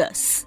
10।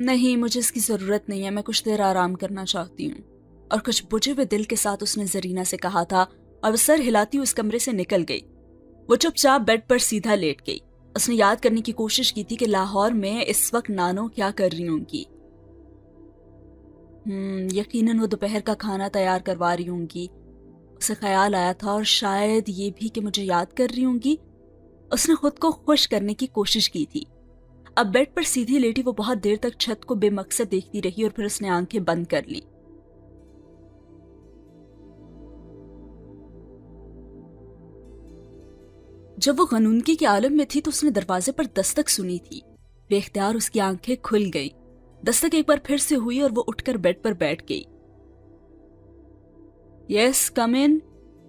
نہیں، مجھے اس کی ضرورت نہیں ہے، میں کچھ دیر آرام کرنا چاہتی ہوں۔ اور کچھ بجھے ہوئے دل کے ساتھ اس نے زرینہ سے کہا تھا اور وہ سر ہلاتی اس کمرے سے نکل گئی۔ وہ چپ چاپ بیڈ پر سیدھا لیٹ گئی۔ اس نے یاد کرنے کی کوشش کی تھی کہ لاہور میں اس وقت نانو کیا کر رہی ہوں گی۔ یقیناً وہ دوپہر کا کھانا تیار کروا رہی ہوں گی۔ اسے خیال آیا تھا، اور شاید یہ بھی کہ مجھے یاد کر رہی ہوں گی۔ اس نے خود کو خوش کرنے کی کوشش کی تھی۔ اب بیڈ پر سیدھی لیٹی وہ بہت دیر تک چھت کو بے مقصد دیکھتی رہی، اور پھر اس نے آنکھیں بند کر لی۔ جب وہ غنودگی کے عالم میں تھی تو اس نے دروازے پر دستک سنی تھی۔ بے اختیار اس کی آنکھیں کھل گئی۔ دستک ایک بار پھر سے ہوئی اور وہ اٹھ کر بیڈ پر بیٹھ گئی۔ یس، کم ان۔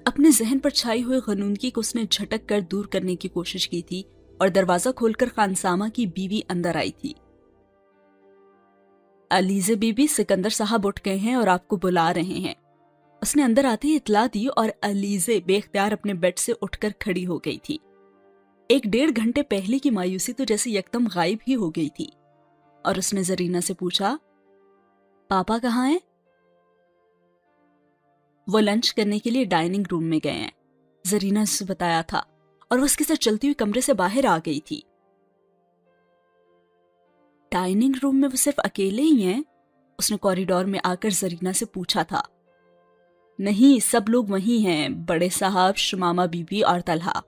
اپنے ذہن پر چھائی ہوئی غنودگی کو اس نے جھٹک کر دور کرنے کی کوشش کی تھی، اور دروازہ کھول کر خانسامہ کی بیوی اندر آئی تھی۔ علیزے بی بی، سکندر صاحب اٹھ گئے ہیں اور آپ کو بلا رہے ہیں۔ اس نے اندر آتے ہی اطلاع دی، اور علیزے بے اختیار اپنے بیڈ سے اٹھ کر کھڑی ہو گئی تھی۔ 1.5 گھنٹے پہلے کی مایوسی تو جیسے یکدم غائب ہی ہو گئی تھی، اور اس نے زرینہ سے پوچھا، پاپا کہاں ہیں؟ وہ لنچ کرنے کے لیے ڈائننگ روم میں گئے ہیں، زرینہ نے اسے بتایا تھا، اور وہ اس کے ساتھ چلتی ہوئی کمرے سے باہر آ گئی تھی۔ ڈائننگ روم میں وہ صرف اکیلے ہی ہیں؟ اس نے کوریڈور میں آ کر زرینہ سے پوچھا تھا۔ نہیں، سب لوگ وہیں ہیں، بڑے صاحب، شمامہ بی بی اور طلحہ۔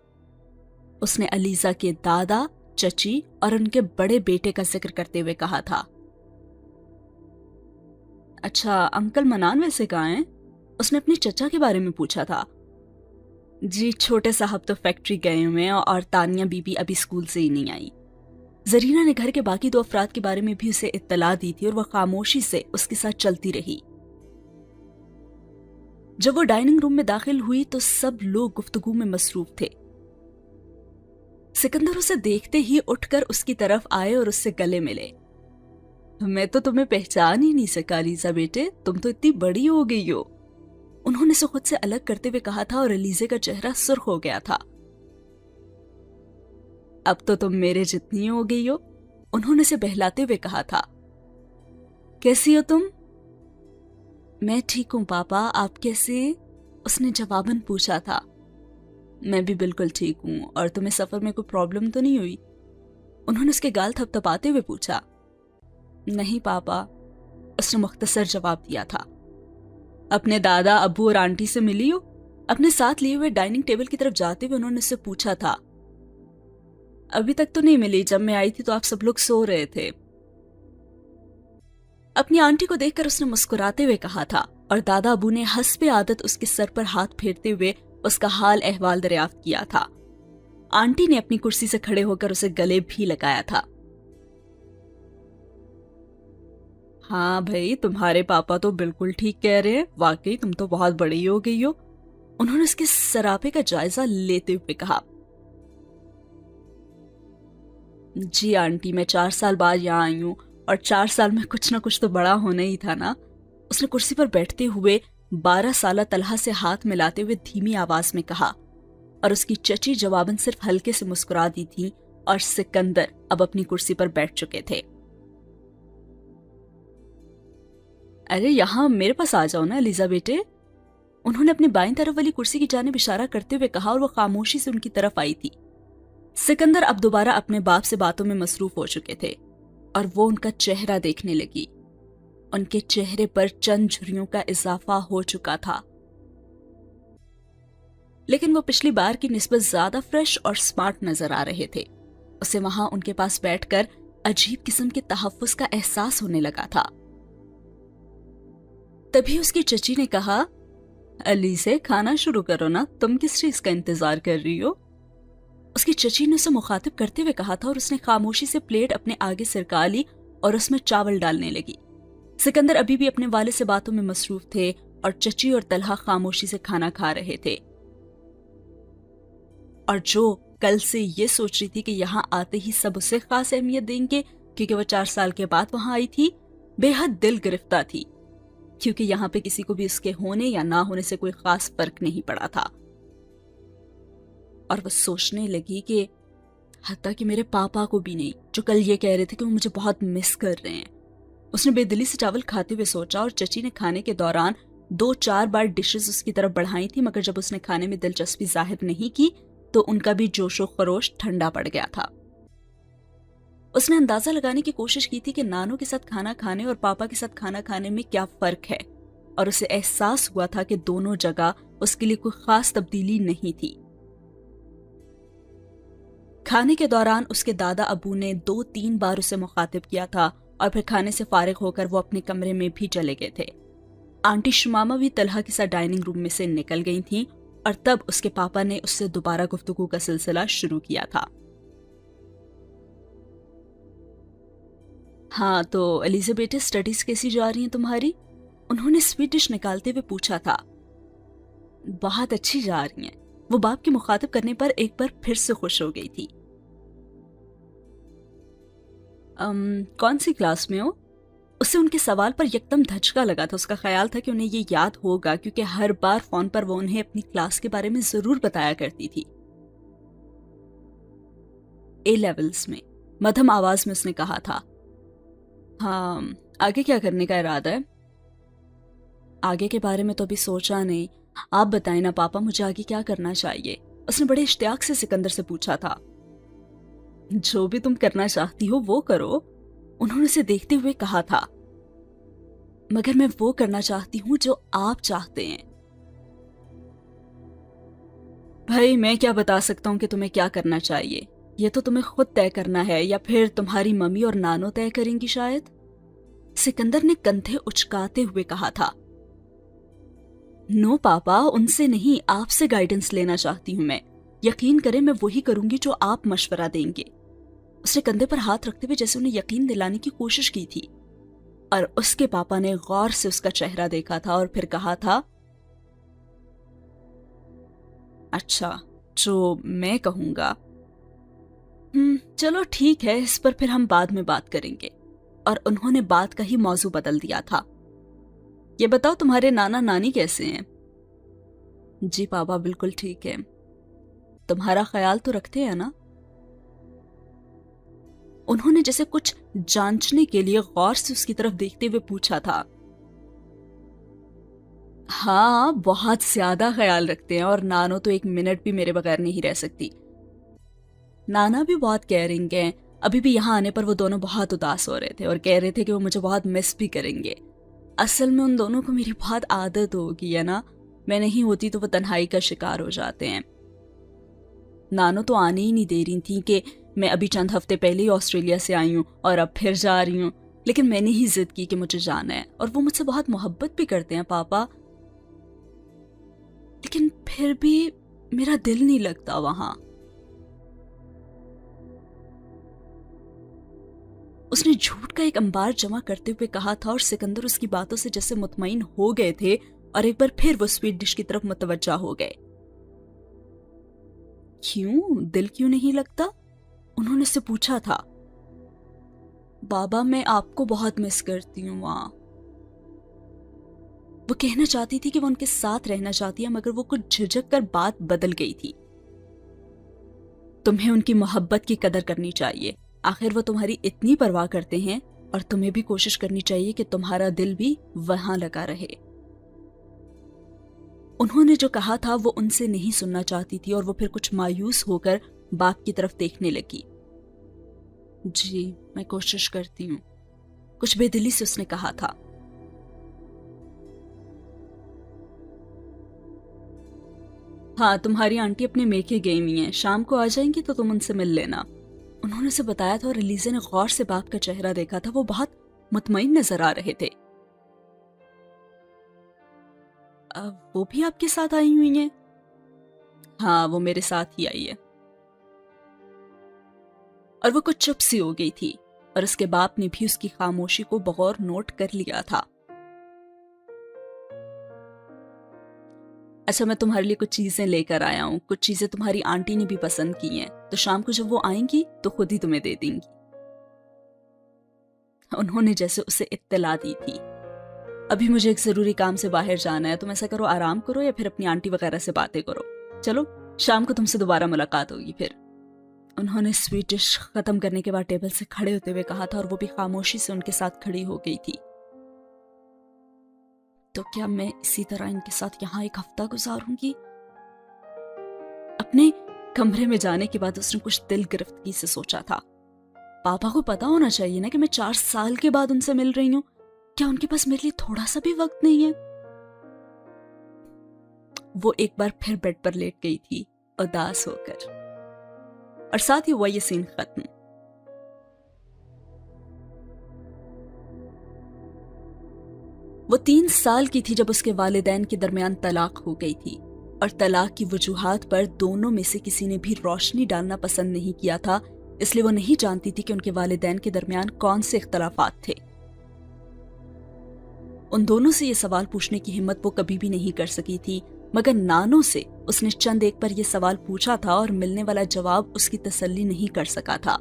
اس نے علیزہ کے دادا، چچی اور ان کے بڑے بیٹے کا ذکر کرتے ہوئے کہا تھا۔ اچھا، انکل منان ویسے کہاں ہیں؟ اس نے اپنی چچا کے بارے میں پوچھا تھا۔ جی، چھوٹے صاحب تو فیکٹری گئے ہوئے ہیں، اور تانیہ بی بی ابھی اسکول سے ہی نہیں آئی۔ زرینہ نے گھر کے باقی 2 افراد کے بارے میں بھی اسے اطلاع دی تھی، اور وہ خاموشی سے اس کے ساتھ چلتی رہی۔ جب وہ ڈائننگ روم میں داخل ہوئی تو سب لوگ گفتگو میں مصروف تھے۔ سکندر اسے دیکھتے ہی اٹھ کر اس کی طرف آئے اور اس سے گلے ملے۔ میں تو تمہیں پہچان ہی نہیں سکا علیزہ بیٹے، تم تو اتنی بڑی ہو گئی ہو۔ انہوں نے اسے خود سے الگ کرتے ہوئے کہا تھا، اور علیزے کا چہرہ سرخ ہو گیا تھا۔ اب تو تم میرے جتنی ہو گئی ہو، انہوں نے اسے بہلاتے ہوئے کہا تھا۔ کیسی ہو تم؟ میں ٹھیک ہوں پاپا، آپ کیسے؟ اس نے جواباً پوچھا تھا۔ میں بھی بالکل ٹھیک ہوں، اور تمہیں سفر میں کوئی پرابلم تو نہیں ہوئی؟ انہوں نے اس کے گال تھپ تھپاتے ہوئے پوچھا۔ نہیں پاپا، اس نے مختصر جواب دیا تھا۔ اپنے دادا، ابو اور آنٹی سے ملی ہو؟ اپنے ساتھ لیے ہوئے ڈائننگ ٹیبل کی طرف جاتے ہوئے انہوں نے اس سے پوچھا تھا۔ ابھی تک تو نہیں ملی، جب میں آئی تھی تو آپ سب لوگ سو رہے تھے۔ اپنی آنٹی کو دیکھ کر اس نے مسکراتے ہوئے کہا تھا، اور دادا ابو نے حسب عادت اس کے سر پر ہاتھ پھیرتے ہوئے اس کا حال احوال دریافت کیا تھا۔ آنٹی نے اپنی کرسی سے کھڑے ہو کر اسے گلے بھی لگایا تھا۔ ہاں بھائی، تمہارے پاپا تو بالکل ٹھیک کہہ رہے ہیں، واقعی تم تو بہت بڑی ہو گئی ہو، انہوں نے اس کے سراپے کا جائزہ لیتے ہوئے کہا۔ جی آنٹی، میں 4 سال بعد یہاں آئی ہوں، اور 4 سال میں کچھ نہ کچھ تو بڑا ہونا ہی تھا نا۔ اس نے کرسی پر بیٹھتے ہوئے 12 سالہ طلحہ سے ہاتھ ملاتے ہوئے دھیمی آواز میں کہا، اور اس کی چچی جواباً صرف ہلکے سے مسکرا دی تھی، اور سکندر اب اپنی کرسی پر بیٹھ چکے تھے۔ ارے یہاں میرے پاس آ جاؤ نا علیزہ بیٹے، انہوں نے اپنی بائیں طرف والی کرسی کی جانب اشارہ کرتے ہوئے کہا، اور وہ خاموشی سے ان کی طرف آئی تھی۔ سکندر اب دوبارہ اپنے باپ سے باتوں میں مصروف ہو چکے تھے، اور وہ ان کا چہرہ دیکھنے لگی۔ ان کے چہرے پر چند جھریوں کا اضافہ ہو چکا تھا، لیکن وہ پچھلی بار کی نسبت زیادہ فریش اور سمارٹ نظر آ رہے تھے۔ اسے وہاں ان کے پاس بیٹھ کر عجیب قسم کے تحفظ کا احساس ہونے لگا تھا۔ تبھی اس کی چچی نے کہا، علیزے کھانا شروع کرو نا، تم کس چیز کا انتظار کر رہی ہو؟ اس کی چچی نے اسے مخاطب کرتے ہوئے کہا تھا، اور اس نے خاموشی سے پلیٹ اپنے آگے سرکا لی اور اس میں چاول ڈالنے لگی۔ سکندر ابھی بھی اپنے والد سے باتوں میں مصروف تھے، اور چچی اور طلحہ خاموشی سے کھانا کھا رہے تھے، اور جو کل سے یہ سوچ رہی تھی کہ یہاں آتے ہی سب اسے خاص اہمیت دیں گے کیونکہ وہ 4 سال کے بعد وہاں آئی تھی، بے حد دل گرفتہ تھی، کیونکہ یہاں پہ کسی کو بھی اس کے ہونے یا نہ ہونے سے کوئی خاص فرق نہیں پڑا تھا۔ اور وہ سوچنے لگی کہ حتیٰ کہ میرے پاپا کو بھی نہیں، جو کل یہ کہہ رہے تھے کہ وہ مجھے بہت مس کر رہے ہیں، اس نے بے دلی سے چاول کھاتے ہوئے سوچا اور چچی نے کھانے کے دوران 2-4 بار ڈشز اس کی طرف بڑھائی تھی، مگر جب اس نے کھانے میں دلچسپی ظاہر نہیں کی تو ان کا بھی جوش و خروش ٹھنڈا پڑ گیا تھا۔ اس نے اندازہ لگانے کی کوشش کی تھی کہ نانو کے ساتھ کھانا کھانے اور پاپا کے ساتھ کھانا کھانے میں کیا فرق ہے، اور اسے احساس ہوا تھا کہ دونوں جگہ اس کے لیے کوئی خاص تبدیلی نہیں تھی۔ کھانے کے دوران اس کے دادا ابو نے 2-3 بار اسے مخاطب کیا تھا اور پھر کھانے سے فارغ ہو کر وہ اپنے کمرے میں بھی چلے گئے تھے۔ آنٹی شمامہ بھی طلحہ کے ساتھ ڈائننگ روم میں سے نکل گئی تھیں اور تب اس کے پاپا نے اس سے دوبارہ گفتگو کا سلسلہ شروع کیا تھا۔ ہاں تو الیزا بیٹے، اسٹڈیز کیسی جا رہی ہیں تمہاری؟ انہوں نے سویٹ ڈش نکالتے ہوئے پوچھا تھا۔ بہت اچھی جا رہی ہیں، وہ باپ کے مخاطب کرنے پر ایک بار پھر سے خوش ہو گئی تھی۔ کون سی کلاس میں ہو؟ اسے ان کے سوال پر یکدم دھچکا لگا تھا۔ اس کا خیال تھا کہ انہیں یہ یاد ہوگا کیونکہ ہر بار فون پر وہ انہیں اپنی کلاس کے بارے میں ضرور بتایا کرتی تھی۔ اے لیولز میں، مدھم آواز میں اس نے کہا تھا۔ ہاں، آگے کیا کرنے کا ارادہ ہے؟ آگے کے بارے میں تو ابھی سوچا نہیں، آپ بتائیں نا پاپا، مجھے آگے کیا کرنا چاہیے؟ اس نے بڑے اشتیاق سے سکندر سے پوچھا تھا۔ جو بھی تم کرنا چاہتی ہو وہ کرو، انہوں نے اسے دیکھتے ہوئے کہا تھا۔ مگر میں وہ کرنا چاہتی ہوں جو آپ چاہتے ہیں۔ بھائی میں کیا بتا سکتا ہوں کہ تمہیں کیا کرنا چاہیے؟ یہ تو تمہیں خود طے کرنا ہے، یا پھر تمہاری ممی اور نانو طے کریں گی شاید؟ سکندر نے کندھے اچکاتے ہوئے کہا تھا۔ نو پاپا، ان سے نہیں، آپ سے گائیڈنس لینا چاہتی ہوں میں۔ یقین کریں میں وہی کروں گی جو آپ مشورہ دیں گے۔ اس نے کندھے پر ہاتھ رکھتے ہوئے جیسے انہیں یقین دلانے کی کوشش کی تھی، اور اس کے پاپا نے غور سے اس کا چہرہ دیکھا تھا اور پھر کہا تھا، اچھا جو میں کہوں گا۔ چلو ٹھیک ہے، اس پر پھر ہم بعد میں بات کریں گے۔ اور انہوں نے بات کا ہی موضوع بدل دیا تھا۔ یہ بتاؤ تمہارے نانا نانی کیسے ہیں؟ جی پاپا بالکل ٹھیک ہے۔ تمہارا خیال تو رکھتے ہیں نا؟ انہوں نے جیسے کچھ جانچنے کے لیے غور سے اس کی طرف دیکھتے ہوئے پوچھا تھا۔ ہاں بہت زیادہ خیال رکھتے ہیں، اور نانو تو ایک منٹ بھی میرے بغیر نہیں رہ سکتی۔ نانا بھی بہت کیئرنگ ہیں، ابھی بھی یہاں آنے پر وہ دونوں بہت اداس ہو رہے تھے اور کہہ رہے تھے کہ وہ مجھے بہت مس بھی کریں گے۔ اصل میں ان دونوں کو میری بہت عادت ہوگی ہے نا، میں نہیں ہوتی تو وہ تنہائی کا شکار ہو جاتے ہیں۔ نانو تو آنے ہی نہیں دے رہی تھی کہ میں ابھی چند ہفتے پہلے ہی آسٹریلیا سے آئی ہوں اور اب پھر جا رہی ہوں، لیکن میں نے ہی ضد کی کہ مجھے جانا ہے، اور وہ مجھ سے بہت محبت بھی کرتے ہیں پاپا، لیکن پھر بھی میرا دل نہیں لگتا وہاں۔ اس نے جھوٹ کا ایک انبار جمع کرتے ہوئے کہا تھا، اور سکندر اس کی باتوں سے جیسے مطمئن ہو گئے تھے اور ایک بار پھر وہ سویٹ ڈش کی طرف متوجہ ہو گئے۔ کیوں دل کیوں نہیں لگتا؟ انہوں نے اس سے پوچھا تھا۔ بابا میں آپ کو بہت مس کرتی ہوں وہاں۔ وہ کہنا چاہتی تھی کہ وہ ان کے ساتھ رہنا چاہتی ہے، مگر وہ کچھ جھجک کر بات بدل گئی تھی۔ تمہیں ان کی محبت کی قدر کرنی چاہیے، آخر وہ تمہاری اتنی پرواہ کرتے ہیں، اور تمہیں بھی کوشش کرنی چاہیے کہ تمہارا دل بھی وہاں لگا رہے۔ انہوں نے جو کہا تھا وہ ان سے نہیں سننا چاہتی تھی، اور وہ پھر کچھ مایوس ہو کر باپ کی طرف دیکھنے لگی۔ جی میں کوشش کرتی ہوں، کچھ بے دلی سے اس نے کہا تھا۔ ہاں تمہاری آنٹی اپنے میکے گئی ہوئی ہیں، شام کو آ جائیں گی تو تم ان سے مل لینا، انہوں نے اسے بتایا تھا، اور الیزا نے غور سے باپ کا چہرہ دیکھا تھا۔ وہ بہت مطمئن نظر آ رہے تھے۔ وہ بھی آپ کے ساتھ آئی ہوئی ہیں؟ ہاں وہ میرے ساتھ ہی آئی ہے۔ اور وہ کچھ چپ سی ہو گئی تھی، اور اس کے باپ نے بھی اس کی خاموشی کو بغور نوٹ کر لیا تھا۔ اچھا میں تمہارے لیے کچھ چیزیں لے کر آیا ہوں، کچھ چیزیں تمہاری آنٹی نے بھی پسند کی ہیں، تو شام کو جب وہ آئیں گی تو خود ہی تمہیں دے دیں گی۔ انہوں نے جیسے اسے اطلاع دی تھی۔ ابھی مجھے ایک ضروری کام سے باہر جانا ہے، تم ایسا کرو آرام کرو یا پھر اپنی آنٹی وغیرہ سے باتیں کرو، چلو شام کو تم سے دوبارہ ملاقات ہوگی پھر۔ انہوں نے سویٹ ڈش ختم کرنے کے بعد ٹیبل سے کھڑے ہوتے ہوئے کہا تھا، اور وہ بھی خاموشی سے ان کے ساتھ کھڑی ہو گئی تھی۔ تو کیا میں اسی طرح ان کے ساتھ یہاں ایک ہفتہ گزاروں گی؟ اپنے کمرے میں جانے کے بعد اس نے کچھ دل گرفتگی سے سوچا تھا، پاپا کو پتا ہونا چاہیے نا کہ میں 4 سال کے بعد ان سے مل رہی ہوں، کیا ان کے پاس میرے لیے تھوڑا سا بھی وقت نہیں ہے؟ وہ ایک بار پھر بیڈ پر لیٹ گئی تھی اداس ہو کر، اور ساتھ ہی وہ یہ سین ختم۔ وہ 3 سال کی تھی جب اس کے والدین کے درمیان طلاق ہو گئی تھی، اور طلاق کی وجوہات پر دونوں میں سے کسی نے بھی روشنی ڈالنا پسند نہیں کیا تھا، اس لیے وہ نہیں جانتی تھی کہ ان کے والدین کے درمیان کون سے اختلافات تھے۔ ان دونوں سے یہ سوال پوچھنے کی ہمت وہ کبھی بھی نہیں کر سکی تھی، مگر نانو سے اس نے چند ایک پر یہ سوال پوچھا تھا، اور ملنے والا جواب اس کی تسلی نہیں کر سکا تھا۔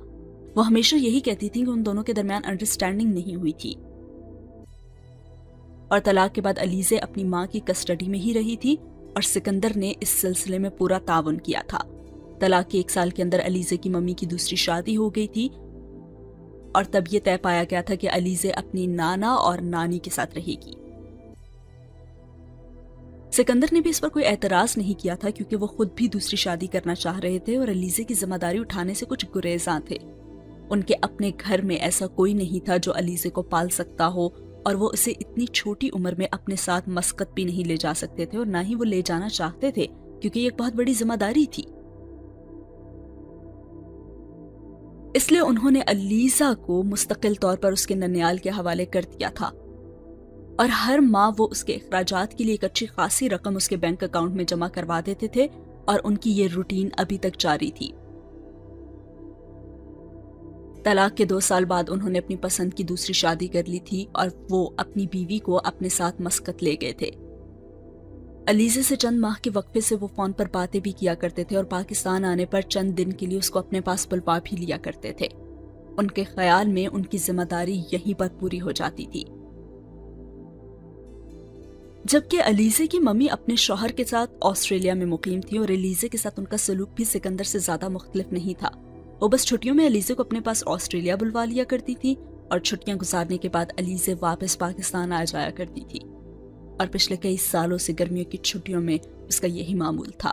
وہ ہمیشہ یہی کہتی تھی کہ ان دونوں کے درمیان انڈرسٹینڈنگ نہیں ہوئی تھی، اور طلاق کے بعد علیزے اپنی ماں کی کسٹڈی میں ہی رہی تھی، اور سکندر نے اس سلسلے میں پورا تعاون کیا تھا۔ طلاق کے 1 سال کے اندر علیزے کی ممی کی دوسری شادی ہو گئی تھی، اور تب یہ طے پایا گیا تھا کہ علیزے اپنی نانا اور نانی کے ساتھ رہے گی۔ سکندر نے بھی اس پر کوئی اعتراض نہیں کیا تھا، کیونکہ وہ خود بھی دوسری شادی کرنا چاہ رہے تھے، اور علیزے کی ذمہ داری اٹھانے سے کچھ گریزاں تھے۔ ان کے اپنے گھر میں ایسا کوئی نہیں تھا جو علیزے کو پال سکتا ہو، اور وہ اسے اتنی چھوٹی عمر میں اپنے ساتھ مسقط بھی نہیں لے جا سکتے تھے، اور نہ ہی وہ لے جانا چاہتے تھے، کیونکہ یہ ایک بہت بڑی ذمہ داری تھی۔ اس لیے انہوں نے علیزہ کو مستقل طور پر اس کے ننیال کے حوالے کر دیا تھا، اور ہر ماہ وہ اس کے اخراجات کے لیے ایک اچھی خاصی رقم اس کے بینک اکاؤنٹ میں جمع کروا دیتے تھے، اور ان کی یہ روٹین ابھی تک جاری تھی۔ طلاق کے 2 سال بعد انہوں نے اپنی پسند کی دوسری شادی کر لی تھی، اور وہ اپنی بیوی کو اپنے ساتھ مسقط لے گئے تھے۔ علیزے سے چند ماہ کے وقفے سے وہ فون پر باتیں بھی کیا کرتے تھے، اور پاکستان آنے پر چند دن کے لیے اس کو اپنے پاس بلوا بھی لیا کرتے تھے۔ ان کے خیال میں ان کی ذمہ داری یہیں پر پوری ہو جاتی تھی۔ جبکہ علیزے کی ممی اپنے شوہر کے ساتھ آسٹریلیا میں مقیم تھی، اور علیزے کے ساتھ ان کا سلوک بھی سکندر سے زیادہ مختلف نہیں تھا۔ وہ بس چھٹیوں میں علیزے کو اپنے پاس آسٹریلیا بلوا لیا کرتی تھی، اور چھٹیاں گزارنے کے بعد علیزے واپس پاکستان آ جایا کرتی تھی، اور پچھلے کئی سالوں سے گرمیوں کی چھٹیوں میں اس کا یہی معمول تھا۔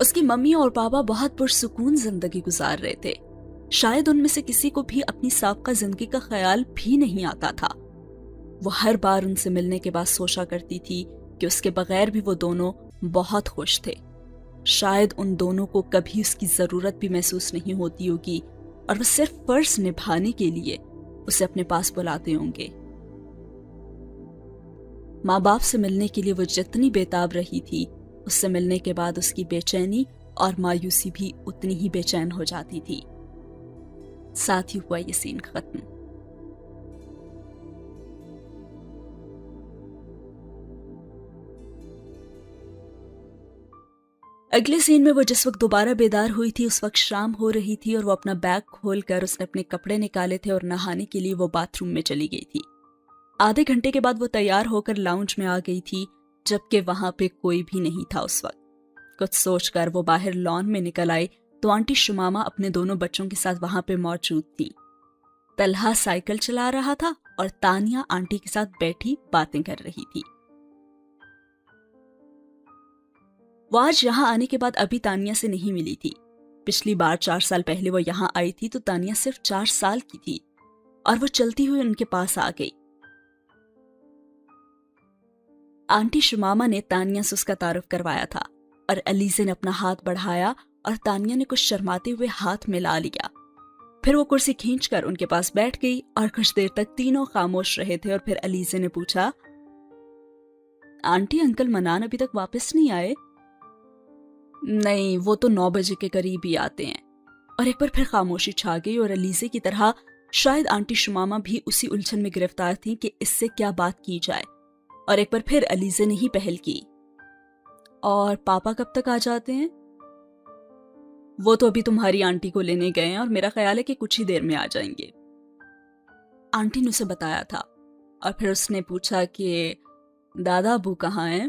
اس کی ممی اور پاپا بہت پرسکون زندگی گزار رہے تھے، شاید ان میں سے کسی کو بھی اپنی سابقہ زندگی کا خیال بھی نہیں آتا تھا۔ وہ ہر بار ان سے ملنے کے بعد سوچا کرتی تھی کہ اس کے بغیر بھی وہ دونوں بہت خوش تھے، شاید ان دونوں کو کبھی اس کی ضرورت بھی محسوس نہیں ہوتی ہوگی، اور وہ صرف فرض نبھانے کے لیے اسے اپنے پاس بلاتے ہوں گے۔ ماں باپ سے ملنے کے لیے وہ جتنی بےتاب رہی تھی، اس سے ملنے کے بعد اس کی بے چینی اور مایوسی بھی اتنی ہی بے چین ہو جاتی تھی۔ ساتھ ہی ہوا یہ سین ختم۔ اگلے سین میں وہ جس وقت دوبارہ بیدار ہوئی تھی، اس وقت شام ہو رہی تھی، اور وہ اپنا بیگ کھول کر اس نے اپنے کپڑے نکالے تھے، اور نہانے کے لیے وہ باتھ روم میں چلی گئی تھی۔ آدھے گھنٹے کے بعد وہ تیار ہو کر لاؤنج میں آ گئی تھی، جبکہ وہاں پہ کوئی بھی نہیں تھا اس وقت۔ کچھ سوچ کر وہ باہر لان میں نکل آئی تو آنٹی شمامہ اپنے دونوں بچوں کے ساتھ وہاں پہ موجود تھی۔ طلحہ سائیکل چلا رہا تھا، اور تانیہ آنٹی کے ساتھ بیٹھی باتیں کر رہی تھی۔ وہ آج یہاں آنے کے بعد ابھی تانیہ سے نہیں ملی تھی۔ پچھلی بار 4 سال پہلے وہ یہاں آئی تھی تو تانیہ صرف 4 سال کی تھی، اور وہ چلتی ہوئی ان کے پاس آ گئی۔ آنٹی شمامہ نے تانیہ سے اس کا تعارف کروایا تھا، اور علیزے نے اپنا ہاتھ بڑھایا اور تانیہ نے کچھ شرماتے ہوئے ہاتھ ملا لیا۔ پھر وہ کرسی کھینچ کر ان کے پاس بیٹھ گئی، اور کچھ دیر تک تینوں خاموش رہے تھے، اور پھر علیزے نے پوچھا، آنٹی انکل منان ابھی تک واپس نہیں آئے؟ نہیں، وہ تو 9 بجے کے قریب ہی آتے ہیں۔ اور ایک بار پھر خاموشی چھا گئی، اور علیزے کی طرح شاید آنٹی شمامہ بھی اسی الجھن میں گرفتار تھی کہ اس سے کیا بات کی جائے، اور ایک بار پھر علیزے نے ہی پہل کی۔ اور پاپا کب تک آ جاتے ہیں؟ وہ تو ابھی تمہاری آنٹی کو لینے گئے ہیں، اور میرا خیال ہے کہ کچھ ہی دیر میں آ جائیں گے۔ آنٹی نے اسے بتایا تھا، اور پھر اس نے پوچھا کہ دادا ابو کہاں ہیں؟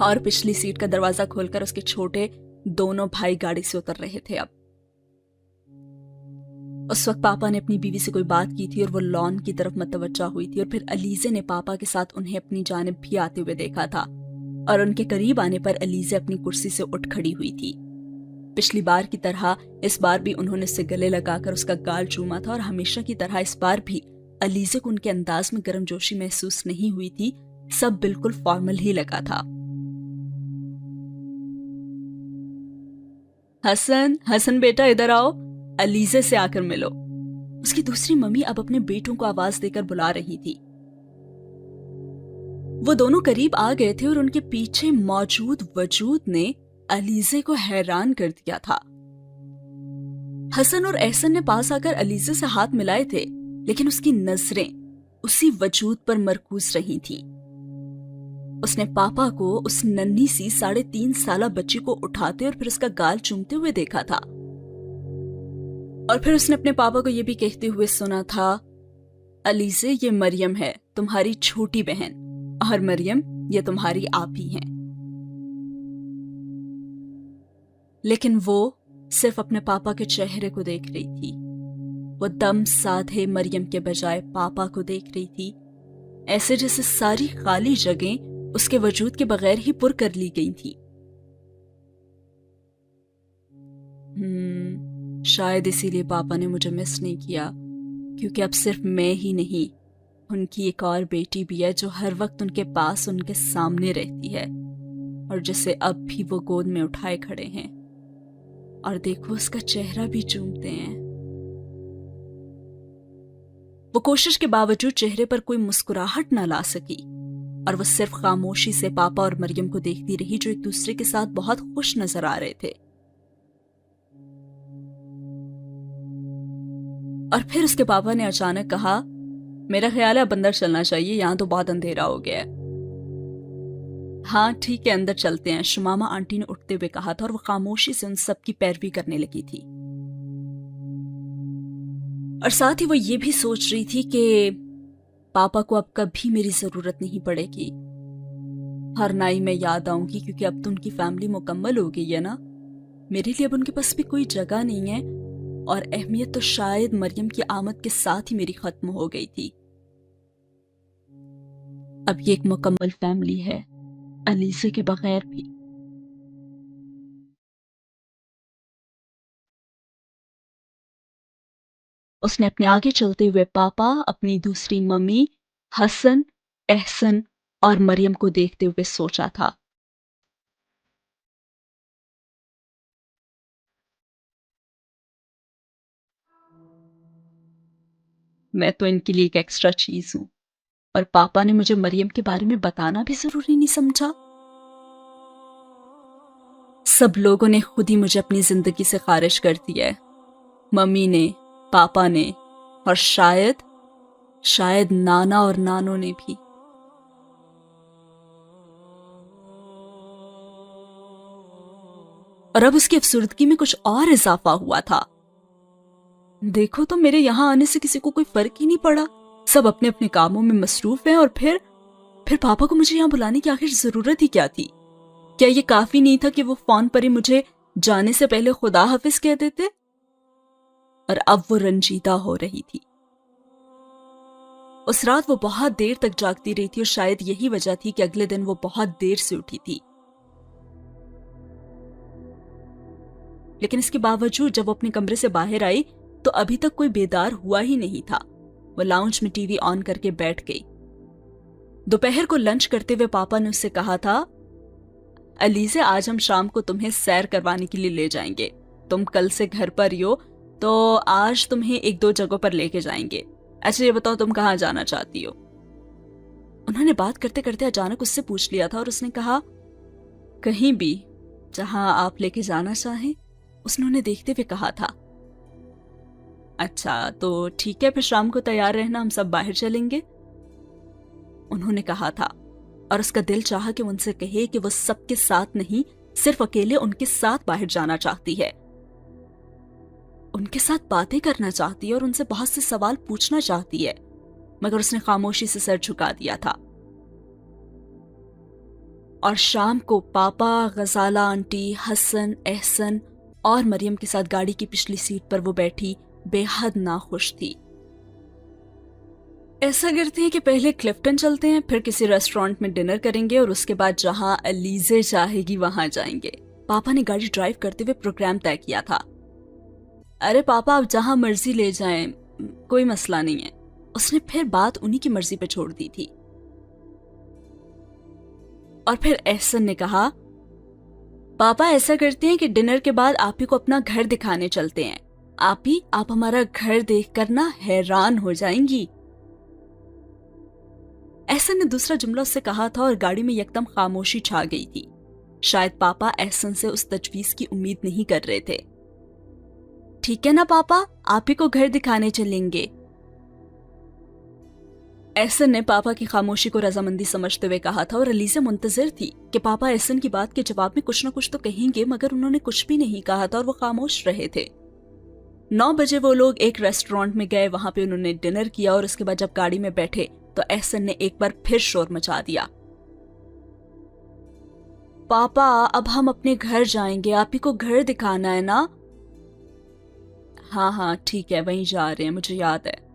اور پچھلی سیٹ کا دروازہ کھول کر اس کے چھوٹے دونوں بھائی گاڑی سے اتر رہے تھے۔ اب اس وقت پاپا نے اپنی بیوی سے کوئی بات کی تھی اور وہ لان کی طرف متوجہ ہوئی تھی، اور پھر علیزے نے پاپا کے ساتھ انہیں اپنی جانب بھی آتے ہوئے دیکھا تھا، اور ان کے قریب آنے پر علیزے اپنی کرسی سے اٹھ کھڑی ہوئی تھی۔ پچھلی بار کی طرح اس بار بھی انہوں نے اسے گلے لگا کر اس کا گال چوما تھا، اور ہمیشہ کی طرح اس بار بھی علیزے کو ان کے انداز میں گرم جوشی محسوس نہیں ہوئی تھی، سب بالکل فارمل ہی لگا تھا۔ حسن بیٹا ادھر آؤ، علیزے سے آ کر ملو۔ اس کی دوسری ممی اب اپنے بیٹوں کو آواز دے کر بلا رہی تھی۔ وہ دونوں قریب آ گئے تھے اور ان کے پیچھے موجود وجود نے علیزے کو حیران کر دیا تھا۔ حسن اور احسن نے پاس آ کر علیزے سے ہاتھ ملائے تھے، لیکن اس کی نظریں اسی وجود پر مرکوز رہی تھیں۔ اس نے پاپا کو اس ننھی سی 3.5 سالہ بچی کو اٹھاتے اور پھر اس کا گال چومتے ہوئے دیکھا تھا، اور پھر اس نے اپنے پاپا کو یہ بھی کہتے ہوئے سنا تھا، علیزے یہ مریم ہے، تمہاری چھوٹی بہن، اور مریم یہ تمہاری آپی ہیں۔ لیکن وہ صرف اپنے پاپا کے چہرے کو دیکھ رہی تھی۔ وہ دم سادھے مریم کے بجائے پاپا کو دیکھ رہی تھی، ایسے جیسے ساری خالی جگہیں اس کے وجود کے بغیر ہی پر کر لی گئی تھی۔ شاید اسی لیے پاپا نے مجھے مس نہیں کیا، کیونکہ اب صرف میں ہی نہیں، ان کی ایک اور بیٹی بھی ہے جو ہر وقت ان کے پاس ان کے سامنے رہتی ہے، اور جسے اب بھی وہ گود میں اٹھائے کھڑے ہیں، اور دیکھو اس کا چہرہ بھی چومتے ہیں۔ وہ کوشش کے باوجود چہرے پر کوئی مسکراہٹ نہ لا سکی، اور وہ صرف خاموشی سے پاپا اور مریم کو دیکھتی رہی، جو ایک دوسرے کے ساتھ بہت خوش نظر آ رہے تھے۔ اور پھر اس کے پاپا نے اچانک کہا، میرا خیال ہے اب اندر چلنا چاہیے، یہاں تو بہت اندھیرا ہو گیا ہے۔ ہاں ٹھیک ہے، اندر چلتے ہیں، شماما آنٹی نے اٹھتے ہوئے کہا تھا، اور وہ خاموشی سے ان سب کی پیروی کرنے لگی تھی، اور ساتھ ہی وہ یہ بھی سوچ رہی تھی کہ پاپا کو اب کبھی میری ضرورت نہیں پڑے گی، ہر نہ ہی میں یاد آؤں گی، کیونکہ اب تو ان کی فیملی مکمل ہو گئی ہے نا، میرے لیے اب ان کے پاس بھی کوئی جگہ نہیں ہے، اور اہمیت تو شاید مریم کی آمد کے ساتھ ہی میری ختم ہو گئی تھی۔ اب یہ ایک مکمل فیملی ہے، علیزے کے بغیر بھی۔ اس نے اپنے آگے چلتے ہوئے پاپا، اپنی دوسری ممی، حسن، احسن اور مریم کو دیکھتے ہوئے سوچا تھا، میں تو ان کے لیے ایک ایکسٹرا چیز ہوں، اور پاپا نے مجھے مریم کے بارے میں بتانا بھی ضروری نہیں سمجھا۔ سب لوگوں نے خود ہی مجھے اپنی زندگی سے خارج کر دیا ہے، ممی نے، پاپا نے، اور شاید نانا اور نانوں نے بھی۔ اور اب اس کی افسردگی میں کچھ اور اضافہ ہوا تھا۔ دیکھو تو میرے یہاں آنے سے کسی کو کوئی فرق ہی نہیں پڑا، سب اپنے اپنے کاموں میں مصروف ہیں، اور پھر پاپا کو مجھے یہاں بلانے کی آخر ضرورت ہی کیا تھی؟ کیا یہ کافی نہیں تھا کہ وہ فون پر ہی مجھے جانے سے پہلے خدا حافظ کہہ دیتے؟ اور اب وہ رنجیدہ ہو رہی تھی۔ اس رات وہ بہت دیر تک جاگتی رہی تھی، اور شاید یہی وجہ تھی کہ اگلے دن وہ بہت دیر سے اٹھی تھی۔ لیکن اس کے باوجود جب وہ اپنے کمرے سے باہر آئی تو ابھی تک کوئی بیدار ہوا ہی نہیں تھا۔ وہ لاؤنج میں ٹی وی آن کر کے بیٹھ گئی۔ دوپہر کو لنچ کرتے ہوئے پاپا نے اس سے کہا تھا، علیزے آج ہم شام کو تمہیں سیر کروانے کے لیے لے جائیں گے، تم کل سے گھر پر ہی ہو تو آج تمہیں 1-2 جگہوں پر لے کے جائیں گے۔ اچھا یہ بتاؤ تم کہاں جانا چاہتی ہو؟ انہوں نے بات کرتے کرتے اچانک اس سے پوچھ لیا تھا، اور اس نے کہا، کہیں بھی جہاں آپ لے کے جانا چاہیں، اس نے دیکھتے ہوئے کہا تھا۔ اچھا تو ٹھیک ہے، پھر شام کو تیار رہنا، ہم سب باہر چلیں گے، انہوں نے کہا تھا، اور اس کا دل چاہا کہ وہ ان سے کہے کہ وہ سب کے ساتھ نہیں، صرف اکیلے ان کے ساتھ باہر جانا چاہتی ہے، ان کے ساتھ باتیں کرنا چاہتی ہے، اور ان سے بہت سے سوال پوچھنا چاہتی ہے، مگر اس نے خاموشی سے سر جھکا دیا تھا۔ اور شام کو پاپا، غزالہ آنٹی، حسن، احسن اور مریم کے ساتھ گاڑی کی پچھلی سیٹ پر وہ بیٹھی بے حد ناخوش تھی۔ ایسا کرتے ہیں کہ پہلے کلفٹن چلتے ہیں، پھر کسی ریسٹورانٹ میں ڈنر کریں گے اور اس کے بعد جہاں الیزے چاہے گی وہاں جائیں گے۔ پاپا نے گاڑی ڈرائیو کرتے ہوئے پروگرام طے کیا تھا۔ ارے پاپا آپ جہاں مرضی لے جائیں، کوئی مسئلہ نہیں ہے۔ اس نے پھر بات انہی کی مرضی پہ چھوڑ دی تھی۔ اور پھر احسن نے کہا پاپا ایسا کرتے ہیں کہ ڈنر کے بعد آپ ہی کو اپنا گھر دکھانے چلتے ہیں، آپ ہمارا گھر دیکھ کر نا حیران ہو جائیں گی۔ احسن نے دوسرا جملہ اس سے کہا تھا اور گاڑی میں یکدم خاموشی چھا گئی تھی۔ شاید پاپا احسن سے اس تجویز کی امید نہیں کر رہے تھے۔ ٹھیک ہے نا پاپا، آپ ہی کو گھر دکھانے چلیں گے۔ احسن نے پاپا کی خاموشی کو رضامندی سمجھتے ہوئے کہا تھا اور الیزا منتظر تھی کہ پاپا احسن کی بات کے جواب میں کچھ نہ کچھ تو کہیں گے، مگر انہوں نے کچھ بھی نہیں کہا تھا اور وہ خاموش رہے تھے۔ 9 بجے وہ لوگ ایک ریسٹورانٹ میں گئے، وہاں پہ انہوں نے ڈنر کیا اور اس کے بعد جب گاڑی میں بیٹھے تو احسن نے ایک بار پھر شور مچا دیا۔ پاپا اب ہم اپنے گھر جائیں گے، آپ ہی کو گھر دکھانا ہے نا؟ ہاں ٹھیک ہے، وہیں جا رہے ہیں، مجھے یاد ہے۔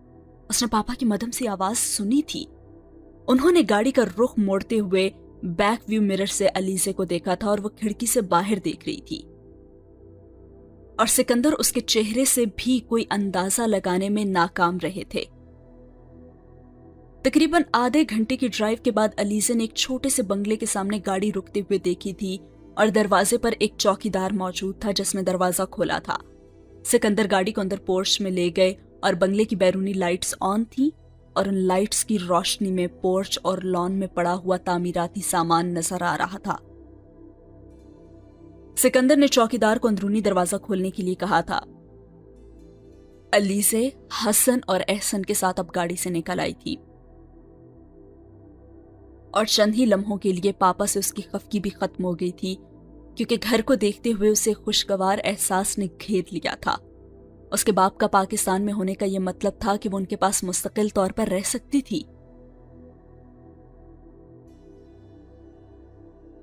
اس نے پاپا کی مدھم سی آواز سنی تھی۔ انہوں نے گاڑی کا رخ موڑتے ہوئے بیک ویو مرر سے الیزے کو دیکھا تھا اور وہ کھڑکی سے باہر دیکھ رہی تھی، اور سکندر اس کے چہرے سے بھی کوئی اندازہ لگانے میں ناکام رہے تھے۔ تقریباً آدھے گھنٹے کی ڈرائیو کے بعد الیزے نے ایک چھوٹے سے بنگلے کے سامنے گاڑی رکتے ہوئے دیکھی تھی اور دروازے پر ایک چوکیدار موجود تھا جس نے دروازہ کھولا تھا۔ سکندر گاڑی کو اندر پورچ میں لے گئے اور بنگلے کی بیرونی لائٹس آن تھی اور ان لائٹس کی روشنی میں پورچ اور لان میں پڑا ہوا تعمیراتی سامان نظر آ رہا تھا۔ سکندر نے چوکیدار کو اندرونی دروازہ کھولنے کے لیے کہا تھا۔ الیزے، حسن اور احسن کے ساتھ اب گاڑی سے نکل آئی تھی، اور چند ہی لمحوں کے لیے پاپا سے اس کی خفگی بھی ختم ہو گئی تھی، کیونکہ گھر کو دیکھتے ہوئے اسے خوشگوار احساس نے گھیر لیا تھا۔ اس کے باپ کا پاکستان میں ہونے کا یہ مطلب تھا کہ وہ ان کے پاس مستقل طور پر رہ سکتی تھی،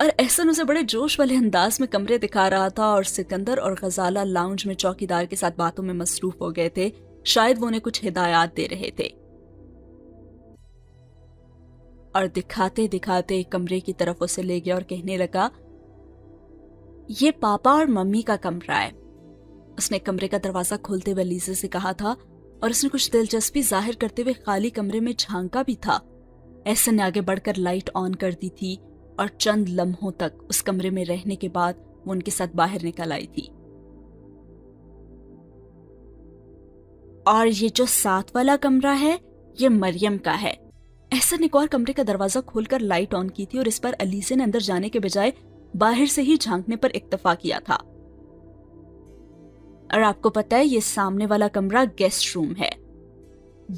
اور احسن اسے بڑے جوش والے انداز میں کمرے دکھا رہا تھا اور سکندر اور غزالہ لاؤنج میں چوکیدار کے ساتھ باتوں میں مصروف ہو گئے تھے، شاید وہ انہیں کچھ ہدایات دے رہے تھے۔ اور دکھاتے دکھاتے کمرے کی طرف اسے لے گیا اور کہنے لگا، یہ پاپا اور ممی کا کمرہ ہے۔ اس نے کمرے کا دروازہ کھولتے ہوئے الیزا سے کہا تھا اور اس نے کچھ دلچسپی ظاہر کرتے ہوئے خالی کمرے میں جھانکا بھی تھا۔ احسن نے آگے بڑھ کر لائٹ آن کر دی تھی اور چند لمحوں تک اس کمرے میں رہنے کے بعد وہ ان کے ساتھ باہر نکل آئی تھی۔ اور یہ جو ساتھ والا کمرہ ہے یہ مریم کا ہے۔ احسن نے ایک اور کمرے کا دروازہ کھول کر لائٹ آن کی تھی اور اس پر الیزے نے اندر جانے کے بجائے باہر سے ہی جھانکنے پر اکتفا کیا تھا۔ اور آپ کو پتہ ہے یہ سامنے والا کمرہ گیسٹ روم ہے۔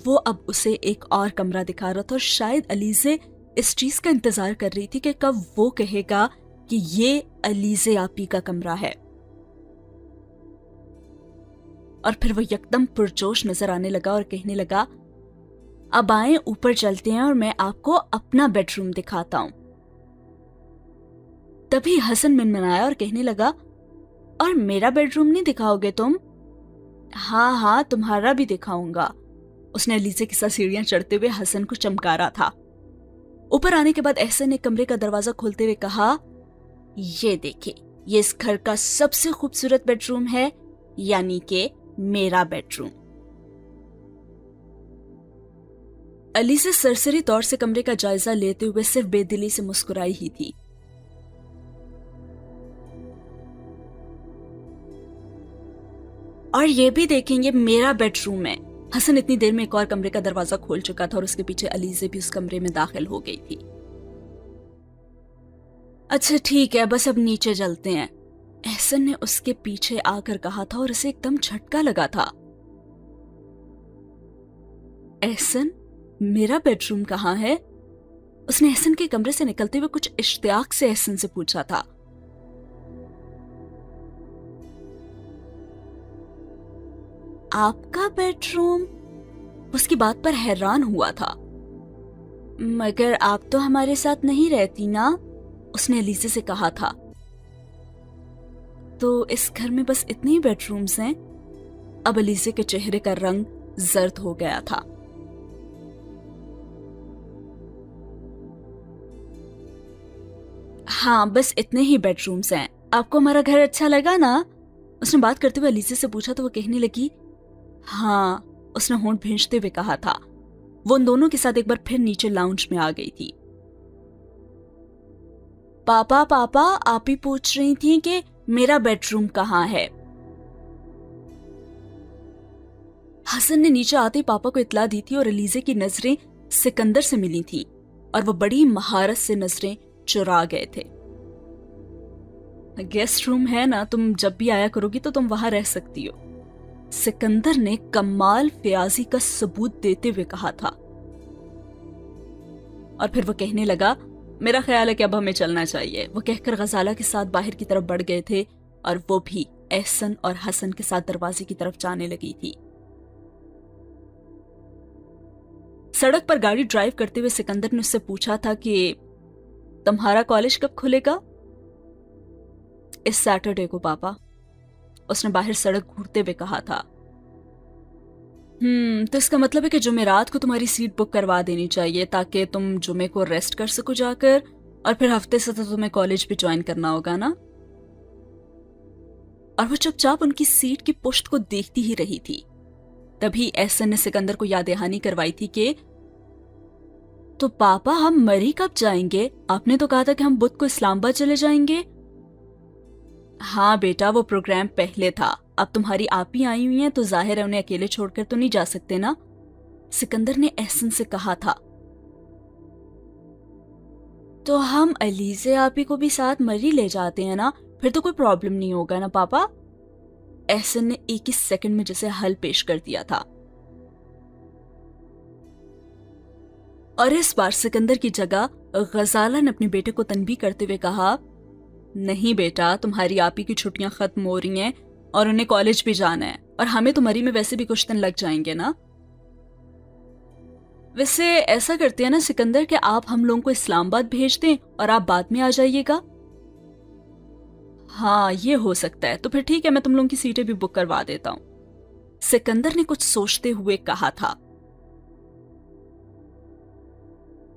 وہ اب اسے ایک اور کمرہ دکھا رہا تھا اور شاید الیزے اس چیز کا انتظار کر رہی تھی کہ کب وہ کہے گا کہ یہ الیزے آپی کا کمرہ ہے، اور پھر وہ یکدم پرجوش نظر آنے لگا اور کہنے لگا، اب آئیں اوپر چلتے ہیں اور میں آپ کو اپنا بیڈ روم دکھاتا ہوں۔ تبھی حسن منمنایا اور کہنے لگا، اور میرا بیڈ روم نہیں دکھاؤ گے تم؟ ہاں تمہارا بھی دکھاؤں گا۔ اس نے الیزے کے ساتھ سیڑھیاں چڑھتے ہوئے حسن کو چمکارا تھا۔ اوپر آنے کے بعد احسن نے کمرے کا دروازہ کھولتے ہوئے کہا، یہ دیکھیں، یہ اس گھر کا سب سے خوبصورت بیڈ روم ہے، یعنی کہ میرا بیڈ روم۔ الیزا سرسری طور سے کمرے کا جائزہ لیتے ہوئے صرف بے دلی سے مسکرائی ہی تھی۔ اور یہ بھی دیکھیں، یہ میرا بیڈ روم ہے۔ حسن اتنی دیر میں ایک اور کمرے کا دروازہ کھول چکا تھا اور اس کے پیچھے الیزا بھی اس کمرے میں داخل ہو گئی تھی۔ اچھا ٹھیک ہے، بس اب نیچے چلتے ہیں، احسن نے اس کے پیچھے آ کر کہا تھا اور اسے ایک دم جھٹکا لگا تھا۔ احسن، میرا بیڈ روم کہاں ہے؟ اس نے احسن کے کمرے سے نکلتے ہوئے کچھ اشتیاق سے احسن سے پوچھا تھا۔ آپ کا بیڈ روم؟ اس کی بات پر حیران ہوا تھا۔ مگر آپ تو ہمارے ساتھ نہیں رہتی نا؟ اس نے الیزے سے کہا تھا۔ تو اس گھر میں بس اتنے ہی بیڈ رومز ہیں؟ اب الیزے کے چہرے کا رنگ زرد ہو گیا تھا۔ ہاں بس اتنے ہی بیڈ رومز ہیں۔ آپ کو ہمارا گھر اچھا لگا نا؟ اس نے بات کرتے ہوئے الیزے سے پوچھا تو وہ کہنے لگی ہاں۔ اس نے ہونٹ بھینچتے ہوئے کہا تھا۔ وہ ان دونوں کے ساتھ ایک بار پھر نیچے لاؤنج میں آ گئی تھی۔ پاپا پاپا آپ ہی پوچھ رہی تھیں کہ میرا بیڈ روم کہاں ہے؟ حسن نے نیچے آتے ہی پاپا کو اطلاع دی تھی اور الیزے کی نظریں سکندر سے ملی تھیں اور وہ بڑی مہارت سے نظریں چرا گئے تھے۔ گیسٹ روم ہے نا، تم جب بھی آیا کرو گی تو تم وہاں رہ سکتی ہو، سکندر نے کمال فیاضی کا ثبوت دیتے ہوئے کہا تھا۔ اور پھر وہ کہنے لگا میرا خیال ہے کہ اب ہمیں چلنا چاہیے۔ وہ کہہ کر غزالہ کے ساتھ باہر کی طرف بڑھ گئے تھے اور وہ بھی احسن اور حسن کے ساتھ دروازے کی طرف جانے لگی تھی۔ سڑک پر گاڑی ڈرائیو کرتے ہوئے سکندر نے اس سے پوچھا تھا کہ تمہارا کالج کب کھلے گا؟ اس سیٹرڈے کو پاپا، اس نے باہر سڑک گھورتے ہوئے کہا تھا۔ تو اس کا مطلب ہے کہ جمعرات کو تمہاری سیٹ بک کروا دینی چاہیے تاکہ تم جمعے کو ریسٹ کر سکو جا کر، اور پھر ہفتے سے تو تمہیں کالج بھی جوائن کرنا ہوگا نا؟ اور وہ چپ چاپ ان کی سیٹ کی پشت کو دیکھتی ہی رہی تھی۔ تبھی احسن نے سکندر کو یاد دہانی کروائی تھی کہ تو پاپا ہم مری کب جائیں گے؟ آپ نے تو کہا تھا کہ ہم بدھ کو اسلام آباد چلے جائیں گے۔ ہاں بیٹا، وہ پروگرام پہلے تھا، اب تمہاری آپ ہی آئی ہوئی ہیں تو ظاہر ہے انہیں اکیلے چھوڑ کر تو نہیں جا سکتے نا، سکندر نے احسن سے کہا تھا۔ تو ہم الیزے آپی کو بھی ساتھ مری لے جاتے ہیں نا، پھر تو کوئی پرابلم نہیں ہوگا نا پاپا؟ احسن نے ایک ہی سیکنڈ میں جسے حل پیش کر دیا تھا۔ اور اس بار سکندر کی جگہ غزالہ نے اپنے بیٹے کو تنبیہ کرتے ہوئے کہا نہیں بیٹا، تمہاری آپی کی چھٹیاں ختم ہو رہی ہیں اور انہیں کالج بھی جانا ہے، اور ہمیں تو مری میں ویسے بھی کچھ دن لگ جائیں گے نا۔ ویسے ایسا کرتے ہیں نا سکندر کہ آپ ہم لوگوں کو اسلام آباد بھیج دیں اور آپ بعد میں آ جائیے گا۔ ہاں یہ ہو سکتا ہے، تو پھر ٹھیک ہے، میں تم لوگوں کی سیٹیں بھی بک کروا دیتا ہوں، سکندر نے کچھ سوچتے ہوئے کہا تھا۔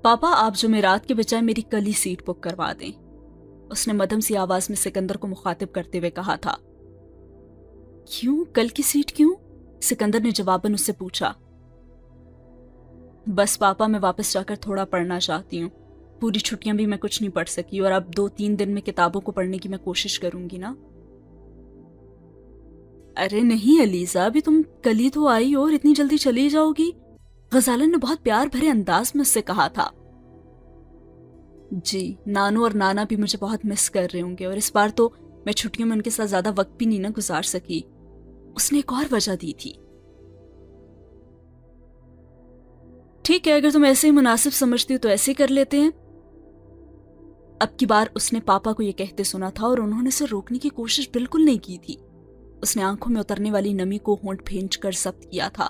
پاپا آپ جمعرات کے بجائے میری کل ہی سیٹ بک کروا دیں، اس نے مدھم سی آواز میں سکندر کو مخاطب کرتے ہوئے کہا تھا۔ کیوں کل کی سیٹ کیوں؟ سکندر نے جواباً اس سے پوچھا۔ بس پاپا میں واپس جا کر تھوڑا پڑھنا چاہتی ہوں، پوری چھٹیاں بھی میں کچھ نہیں پڑھ سکی، اور اب 2-3 دن میں کتابوں کو پڑھنے کی میں کوشش کروں گی نا۔ ارے نہیں الیزا، ابھی تم کل ہی تو آئی ہو اور اتنی جلدی چلی جاؤ گی، غزالہ نے بہت پیار بھرے انداز میں اس سے کہا تھا۔ جی، نانو اور نانا بھی مجھے بہت مس کر رہے ہوں گے، اور اس بار تو میں چھٹیوں میں ان کے ساتھ زیادہ وقت بھی نہیں نہ گزار سکی، اس نے ایک اور وجہ دی تھی۔ ٹھیک ہے، اگر تم ایسے ہی مناسب سمجھتی ہو تو ایسے ہی کر لیتے ہیں۔ اب کی بار اس نے پاپا کو یہ کہتے سنا تھا اور انہوں نے اسے روکنے کی کوشش بالکل نہیں کی تھی۔ اس نے آنکھوں میں اترنے والی نمی کو ہونٹ بھینچ کر ضبط کیا تھا۔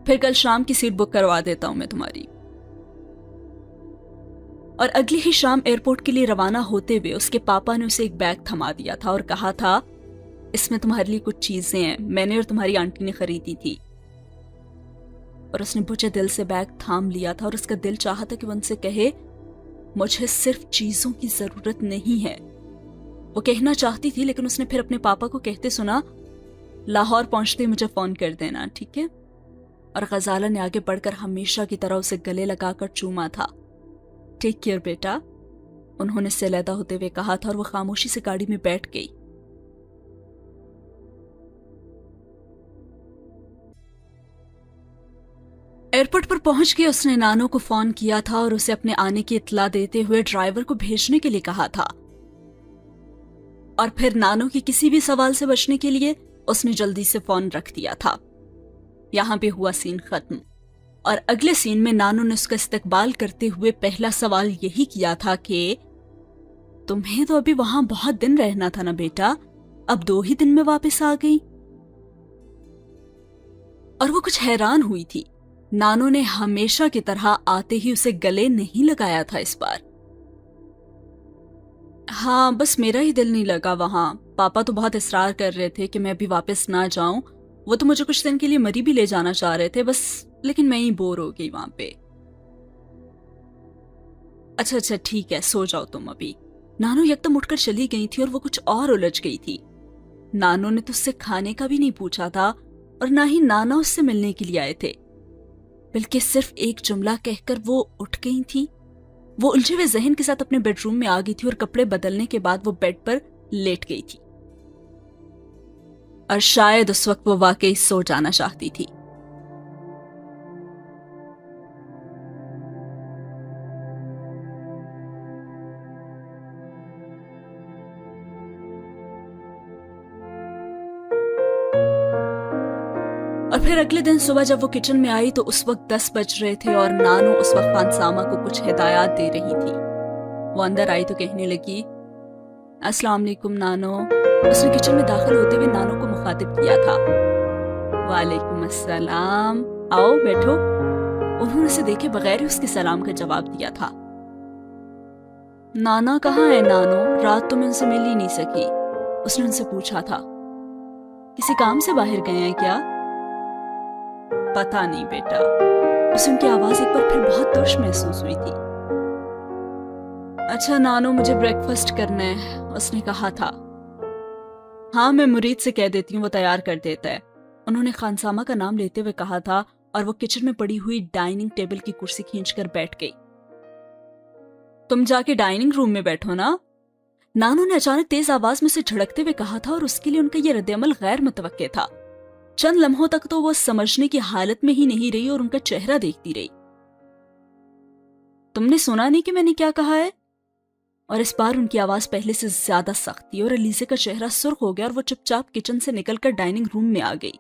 پھر کل شام کی سیٹ بک کروا دیتا ہوں میں تمہاری۔ اور اگلی ہی شام ایئرپورٹ کے لیے روانہ ہوتے ہوئے اس کے پاپا نے اسے ایک بیگ تھما دیا تھا اور کہا تھا اس میں تمہارے لیے کچھ چیزیں ہیں، میں نے اور تمہاری آنٹی نے خریدی تھی۔ اور اس نے بجھے دل سے بیگ تھام لیا تھا اور اس کا دل چاہا تھا کہ وہ ان سے کہے مجھے صرف چیزوں کی ضرورت نہیں ہے۔ وہ کہنا چاہتی تھی لیکن اس نے پھر اپنے پاپا کو کہتے سنا لاہور پہنچتے مجھے فون کر دینا، ٹھیک ہے؟ اور غزالہ نے آگے بڑھ کر ہمیشہ کی طرح اسے گلے لگا کر چوما تھا۔ ٹیک کیئر بیٹا، انہوں نے اس سے علیحدہ ہوتے ہوئے کہا تھا اور وہ خاموشی سے گاڑی میں بیٹھ گئی۔ ایئرپورٹ پر پہنچ کے اس نے نانو کو فون کیا تھا اور اسے اپنے آنے کی اطلاع دیتے ہوئے ڈرائیور کو بھیجنے کے لیے کہا تھا، اور پھر نانو کی کسی بھی سوال سے بچنے کے لیے اس نے جلدی سے فون رکھ دیا تھا۔ یہاں پہ ہوا سین ختم، اور اگلے سین میں نانو نے اس کا استقبال کرتے ہوئے پہلا سوال یہی کیا تھا کہ تمہیں تو ابھی وہاں بہت دن رہنا تھا نا بیٹا، اب 2 ہی دن میں واپس آ گئی؟ اور وہ کچھ حیران ہوئی تھی نانو نے ہمیشہ کی طرح آتے ہی اسے گلے نہیں لگایا تھا اس بار۔ ہاں بس میرا ہی دل نہیں لگا وہاں، پاپا تو بہت اصرار کر رہے تھے کہ میں ابھی واپس نہ جاؤں، وہ تو مجھے کچھ دن کے لیے مری بھی لے جانا چاہ رہے تھے بس، لیکن میں ہی بور ہو گئی وہاں پہ۔ اچھا ٹھیک ہے، سو جاؤ تم ابھی۔ نانو یکدم اٹھ کر چلی گئی تھی اور وہ کچھ اور الجھ گئی تھی۔ نانو نے تو اس سے کھانے کا بھی نہیں پوچھا تھا اور نہ ہی نانا اس سے ملنے کے لیے آئے تھے، بلکہ صرف ایک جملہ کہہ کر وہ اٹھ گئی تھی۔ وہ الجھے ہوئے ذہن کے ساتھ اپنے بیڈ روم میں آ گئی تھی اور کپڑے بدلنے کے بعد وہ بیڈ پر لیٹ گئی تھی، اور شاید اس وقت وہ واقعی سو جانا چاہتی تھی۔ اور پھر اگلے دن صبح جب وہ کچن میں آئی تو اس وقت 10 بج رہے تھے اور نانو اس وقت خانسامہ کو کچھ ہدایات دے رہی تھی۔ وہ اندر آئی تو کہنے لگی، السلام علیکم نانو۔ اس نے کچن میں داخل ہوتے ہوئے نانو کو مخاطب کیا تھا۔ وعلیکم السلام، آؤ بیٹھو۔ انہوں نے اسے دیکھے بغیر ہی اس کے سلام کا جواب دیا تھا۔ نانا کہاں ہے نانو؟ رات تو میں ان سے مل ہی نہیں سکی، اس نے ان سے پوچھا تھا۔ کسی کام سے باہر گئے ہیں کیا؟ پتا نہیں بیٹا، اسے ان کی آواز ایک بار پھر بہت ترش محسوس ہوئی تھی۔ اچھا نانو، مجھے بریک فاسٹ کرنا ہے، اس نے کہا تھا۔ ہاں میں مرید سے کہہ دیتی ہوں، وہ تیار کر دیتا ہے، انہوں نے خانسامہ کا نام لیتے ہوئے کہا تھا، اور وہ کچن میں پڑی ہوئی ڈائننگ ٹیبل کی کرسی کھینچ کر بیٹھ گئی۔ تم جا کے ڈائننگ روم میں بیٹھو نا، نانو نے اچانک تیز آواز میں اسے جھڑکتے ہوئے کہا تھا، اور اس کے لیے ان کا یہ رد عمل غیر متوقع تھا۔ چند لمحوں تک تو وہ سمجھنے کی حالت میں ہی نہیں رہی اور ان کا چہرہ دیکھتی رہی۔ تم نے سنا نہیں کہ میں نے کیا کہا ہے؟ اور اس بار ان کی آواز پہلے سے زیادہ سخت تھی اور علیزے کا چہرہ سرخ ہو گیا اور وہ چپ چاپ کچن سے نکل کر ڈائننگ روم میں آ گئی۔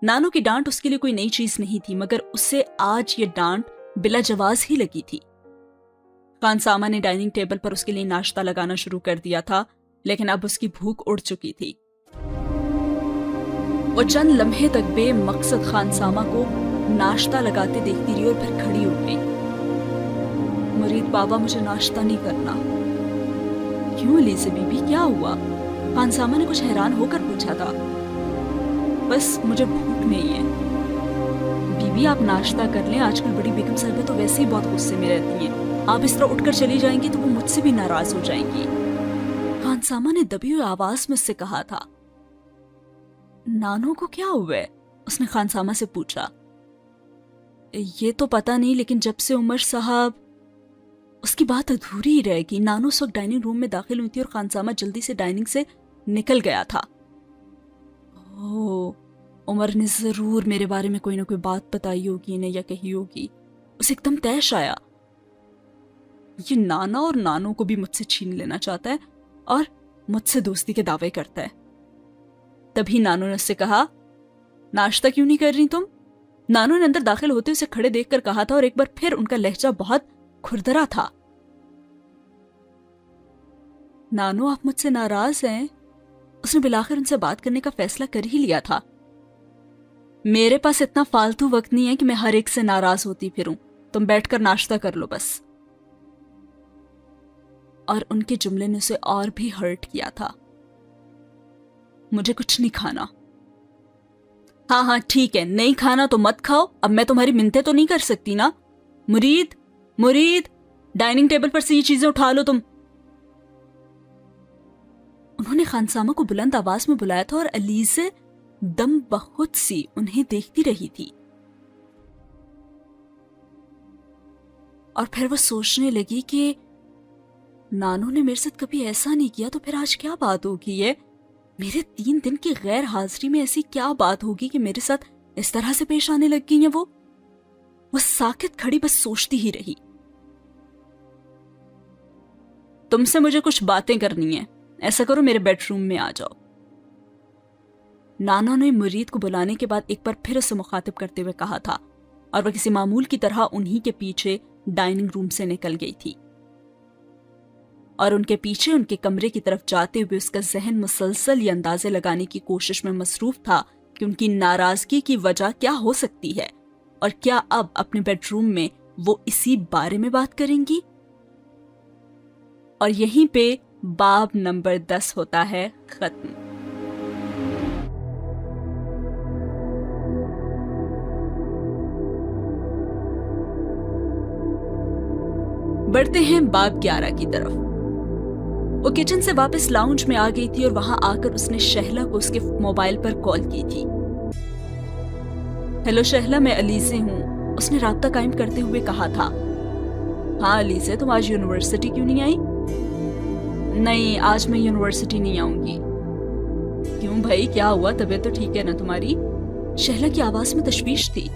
نانو کی ڈانٹ اس کے لیے کوئی نئی چیز نہیں تھی، مگر اسے آج یہ ڈانٹ بلا جواز ہی لگی تھی۔ خانسامہ نے ڈائننگ ٹیبل پر اس کے لیے ناشتہ لگانا شروع کر دیا تھا، لیکن اب اس کی بھوک اڑ چکی تھی۔ وہ چند لمحے تک بے مقصد خانسامہ کو ناشتہ لگاتے دیکھتی رہی اور پھر کھڑی ہو گئی۔ مرید بابا، مجھے ناشتہ نہیں کرنا۔ کیوں علیزہ بی بی، کیا ہوا؟ خانسامہ نے کچھ حیران ہو کر پوچھا تھا۔ بس مجھے بھوک نہیں ہے۔ بی بی آپ ناشتہ کر لیں، آج کل بڑی بیگم صاحبہ تو ویسے ہی بہت غصے میں رہتی ہیں، آپ اس طرح اٹھ کر چلی جائیں گی تو وہ مجھ سے بھی ناراض ہو جائیں گی، خانسامہ نے دبی ہوئی آواز میں اس سے کہا تھا۔ نانو کو کیا ہوا ہے؟ اس نے خانسامہ سے پوچھا۔ یہ تو پتہ نہیں، لیکن جب سے عمر صاحب، اس کی بات ادھوری ہی رہ گئی۔ نانو اس وقت ڈائننگ روم میں داخل ہوئی تھی اور خانسامہ جلدی سے ڈائننگ سے نکل گیا تھا۔ اوہ، عمر نے ضرور میرے بارے میں کوئی نہ کوئی بات بتائی ہوگی انہیں یا کہی ہوگی۔ اسے ایک دم طیش آیا، یہ نانا اور نانو کو بھی مجھ سے چھین لینا چاہتا ہے اور مجھ سے دوستی کے دعوے کرتا ہے۔ تبھی نانو نے اس سے کہا، ناشتہ کیوں نہیں کر رہی تم؟ نانو نے اندر داخل ہوتے اسے کھڑے دیکھ کر کہا تھا، اور ایک بار پھر ان کا لہجہ بہت کھردرا تھا۔ نانو آپ مجھ سے ناراض ہیں؟ اس نے بالآخر ان سے بات کرنے کا فیصلہ کر ہی لیا تھا۔ میرے پاس اتنا فالتو وقت نہیں ہے کہ میں ہر ایک سے ناراض ہوتی پھروں، تم بیٹھ کر ناشتہ کر لو بس۔ اور ان کے جملے نے اسے اور بھی ہرٹ کیا تھا۔ مجھے کچھ نہیں کھانا۔ ہاں ٹھیک ہے، نہیں کھانا تو مت کھاؤ، اب میں تمہاری منتیں تو نہیں کر سکتی نا۔ مرید، ڈائننگ ٹیبل پر سے یہ چیزیں اٹھا لو تم۔ انہوں نے خانسامہ کو بلند آواز میں بلایا تھا اور علیزہ دم بخود سی انہیں دیکھتی رہی تھی، اور پھر وہ سوچنے لگی کہ نانو نے میرے ساتھ کبھی ایسا نہیں کیا، تو پھر آج کیا بات ہوگی ہے؟ میرے 3 دن کی غیر حاضری میں ایسی کیا بات ہوگی کہ میرے ساتھ اس طرح سے پیش آنے لگ گئی ہیں؟ وہ ساکت کھڑی بس سوچتی ہی رہی۔ تم سے مجھے کچھ باتیں کرنی ہیں، ایسا کرو میرے بیڈ روم میں آ جاؤ۔ نانا نے مرید کو بلانے کے بعد ایک بار پھر اسے مخاطب کرتے ہوئے کہا تھا، اور وہ کسی معمول کی طرح انہی کے پیچھے ڈائننگ روم سے نکل گئی تھی، اور ان کے پیچھے ان کے کمرے کی طرف جاتے ہوئے اس کا ذہن مسلسل یہ اندازے لگانے کی کوشش میں مصروف تھا کہ ان کی ناراضگی کی وجہ کیا ہو سکتی ہے، اور کیا اب اپنے بیڈ روم میں وہ اسی بارے میں بات کریں گی؟ اور یہیں پہ باب نمبر 10 ہوتا ہے ختم۔ بڑھتے ہیں باب 11 کی طرف۔ وہ کچن سے واپس لاؤنج میں آ گئی تھی اور وہاں آ کر اس نے شہلا کو اس کے موبائل پر کال کی تھی۔ ہیلو شہلا، میں علیزے ہوں، اس نے رابطہ قائم کرتے ہوئے کہا تھا۔ ہاں علیزے، تم آج یونیورسٹی کیوں نہیں آئی؟ نہیں، آج میں یونیورسٹی نہیں آؤں گی۔ کیوں بھائی، کیا ہوا؟ طبیعت تو ٹھیک ہے نا تمہاری؟ شہلا کی آواز میں تشویش تھی۔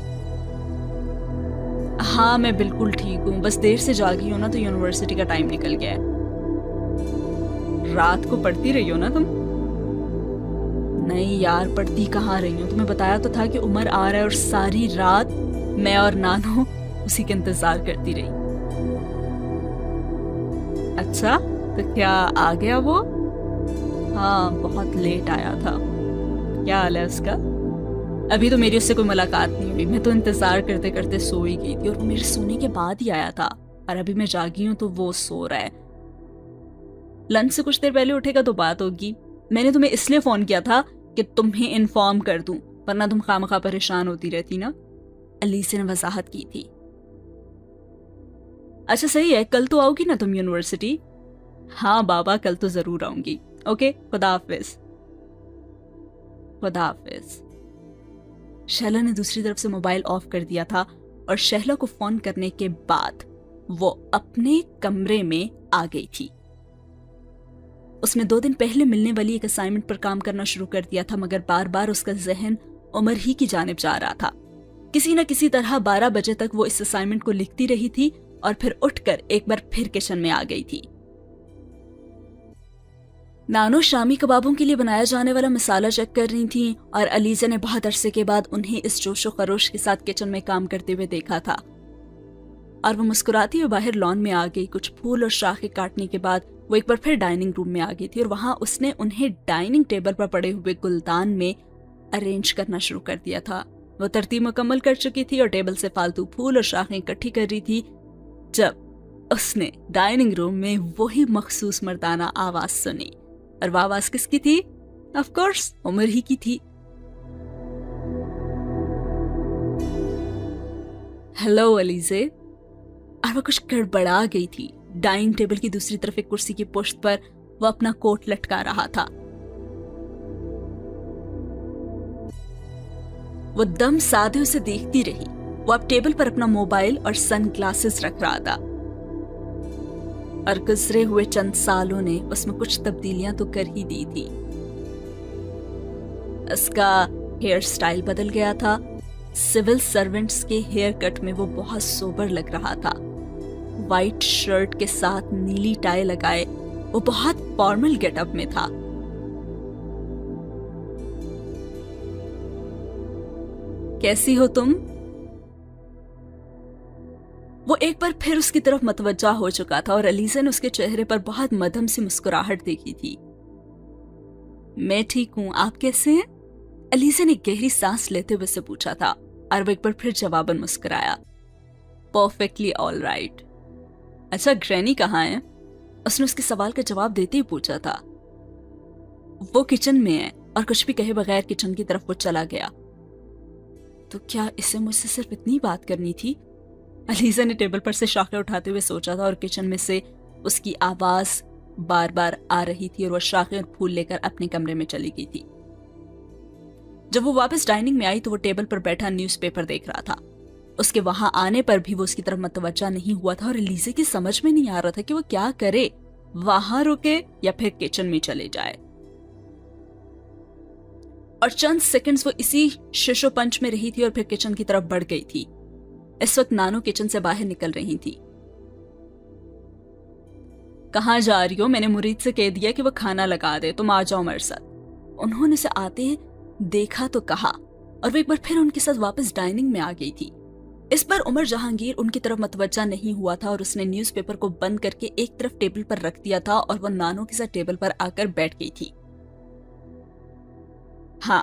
ہاں میں بالکل ٹھیک ہوں، بس دیر سے جاگی ہوں نا تو یونیورسٹی کا ٹائم نکل گیا ہے۔ رات کو پڑھتی رہی ہو نا تم؟ نہیں یار، پڑھتی کہاں رہی ہوں، تمہیں بتایا تو تھا کہ عمر آ رہا ہے اور ساری رات میں اور نانو اسی کا انتظار کرتی رہی۔ اچھا، تو کیا آ گیا وہ؟ ہاں بہت لیٹ آیا تھا۔ کیا حال ہے اس کا؟ ابھی تو میری اس سے کوئی ملاقات نہیں ہوئی، میں تو انتظار کرتے کرتے سو ہی گئی تھی اور وہ میرے سونے کے بعد ہی آیا تھا، اور ابھی میں جاگی ہوں تو وہ سو رہا ہے۔ لنچ سے کچھ دیر پہلے اٹھے گا تو بات ہوگی۔ میں نے تمہیں اس لیے فون کیا تھا کہ تمہیں انفارم کر دوں، ورنہ تم خامخواہ پریشان ہوتی رہتی نا، علیزے نے وضاحت کی تھی۔ اچھا صحیح ہے، کل تو آؤ گی نا تم یونیورسٹی؟ ہاں بابا، کل تو ضرور آؤں گی۔ اوکے، خدا حافظ۔ خدا حافظ۔ شہلا نے دوسری طرف سے موبائل آف کر دیا تھا اور شہلا کو فون کرنے کے بعد وہ اپنے کمرے میں آ گئی تھی۔ اس نے 2 دن پہلے ملنے والی ایک اسائنمنٹ پر کام کرنا شروع کر دیا تھا، مگر بار بار اس کا ذہن عمر ہی کی جانب جا رہا تھا۔ کسی نہ کسی طرح 12 بجے تک وہ اس اسائنمنٹ کو لکھتی رہی تھی اور پھر اٹھ کر ایک بار پھر کچن میں آ گئی تھی۔ نانو شامی کبابوں کے لیے بنایا جانے والا مسالہ چیک کر رہی تھیں اور علیزہ نے بہت عرصے کے بعد انہیں اس جوش و خروش کے ساتھ کچن میں کام کرتے ہوئے دیکھا تھا، اور وہ مسکراتی ہوئے باہر لان میں آ گئی۔ کچھ پھول اور شاخیں کاٹنے کے بعد وہ ایک بار پھر ڈائننگ روم میں آ گئی تھی اور وہاں اس نے انہیں ڈائننگ ٹیبل پر پڑے ہوئے گلدان میں ارینج کرنا شروع کر دیا تھا۔ وہ ترتیب مکمل کر چکی تھی اور ٹیبل سے فالتو پھول اور شاخیں اکٹھی کر رہی تھی جب اس نے ڈائننگ روم میں وہی مخصوص مردانہ آواز سنی، اور وہ آواز کس کی تھی؟ آف کورس عمر ہی کی تھی۔ ہیلو علیزے، اور وہ کچھ گڑبڑا گئی تھی۔ ڈائننگ ٹیبل کی دوسری طرف ایک کرسی کی پشت پر وہ اپنا کوٹ لٹکا رہا تھا۔ وہ دم سادے اسے دیکھتی رہی۔ وہ اب ٹیبل پر اپنا موبائل اور سن گلاسز رکھ رہا تھا، اور گزرے ہوئے چند سالوں نے اس میں کچھ تبدیلیاں تو کر ہی دی تھی۔ اس کا ہیئر سٹائل بدل گیا تھا۔ سول سرونٹس کے ہیئر کٹ میں وہ بہت سوبر لگ رہا تھا۔ وائٹ شرٹ کے ساتھ نیلی ٹائی لگائے وہ بہت فارمل گیٹ اپ میں تھا۔ کیسی ہو تم؟ وہ ایک بار پھر اس کی طرف متوجہ ہو چکا تھا اور علیزہ نے اس کے چہرے پر بہت مدھم سی مسکراہٹ دیکھی تھی۔ میں ٹھیک ہوں، آپ کیسے ہیں؟ علیزہ نے گہری سانس لیتے ہوئے سے پوچھا تھا، اور وہ ایک بار پھر جواباً مسکرایا۔ Perfectly all right. اچھا گرینی کہاں ہے؟ اس نے اس کے سوال کا جواب دیتے ہی پوچھا تھا۔ وہ کچن میں ہے، اور کچھ بھی کہے بغیر کچن کی طرف وہ چلا گیا۔ تو کیا اسے مجھ سے صرف اتنی بات کرنی تھی؟ علیزہ نے ٹیبل پر سے شاخیں اٹھاتے ہوئے سوچا تھا، اور کچن میں سے اس کی آواز بار بار آ رہی تھی اور وہ شاخیں اور پھول لے کر اپنے کمرے میں چلی گئی تھی۔ جب وہ واپس ڈائننگ میں آئی تو وہ ٹیبل پر بیٹھا نیوز پیپر دیکھ رہا تھا۔ اس کے وہاں آنے پر بھی وہ اس کی طرف متوجہ نہیں ہوا تھا، اور علیزہ کی سمجھ میں نہیں آ رہا تھا کہ وہ کیا کرے، وہاں رکے یا پھر کچن میں چلے جائے۔ اور چند سیکنڈز وہ اسی شش و پنچ میں رہی تھی اور پھر کچن کی طرف بڑھ گئی تھی۔ اس وقت نانو کچن سے باہر نکل رہی تھی۔ کہاں جا رہی ہو؟ میں نے مرید سے کہہ دیا کہ وہ کھانا لگا دے، تم آ جاؤ میرے ساتھ۔ انہوں نے اسے آتے دیکھا تو کہا، اور وہ ایک بار پھر ان کے ساتھ واپس ڈائننگ میں آ گئی تھی۔ اس پر عمر جہانگیر ان کی طرف متوجہ نہیں ہوا تھا، اور اس نے نیوز پیپر کو بند کر کے ایک طرف ٹیبل پر رکھ دیا تھا اور وہ نانو کے ساتھ ٹیبل پر آ کر بیٹھ گئی تھی۔ ہاں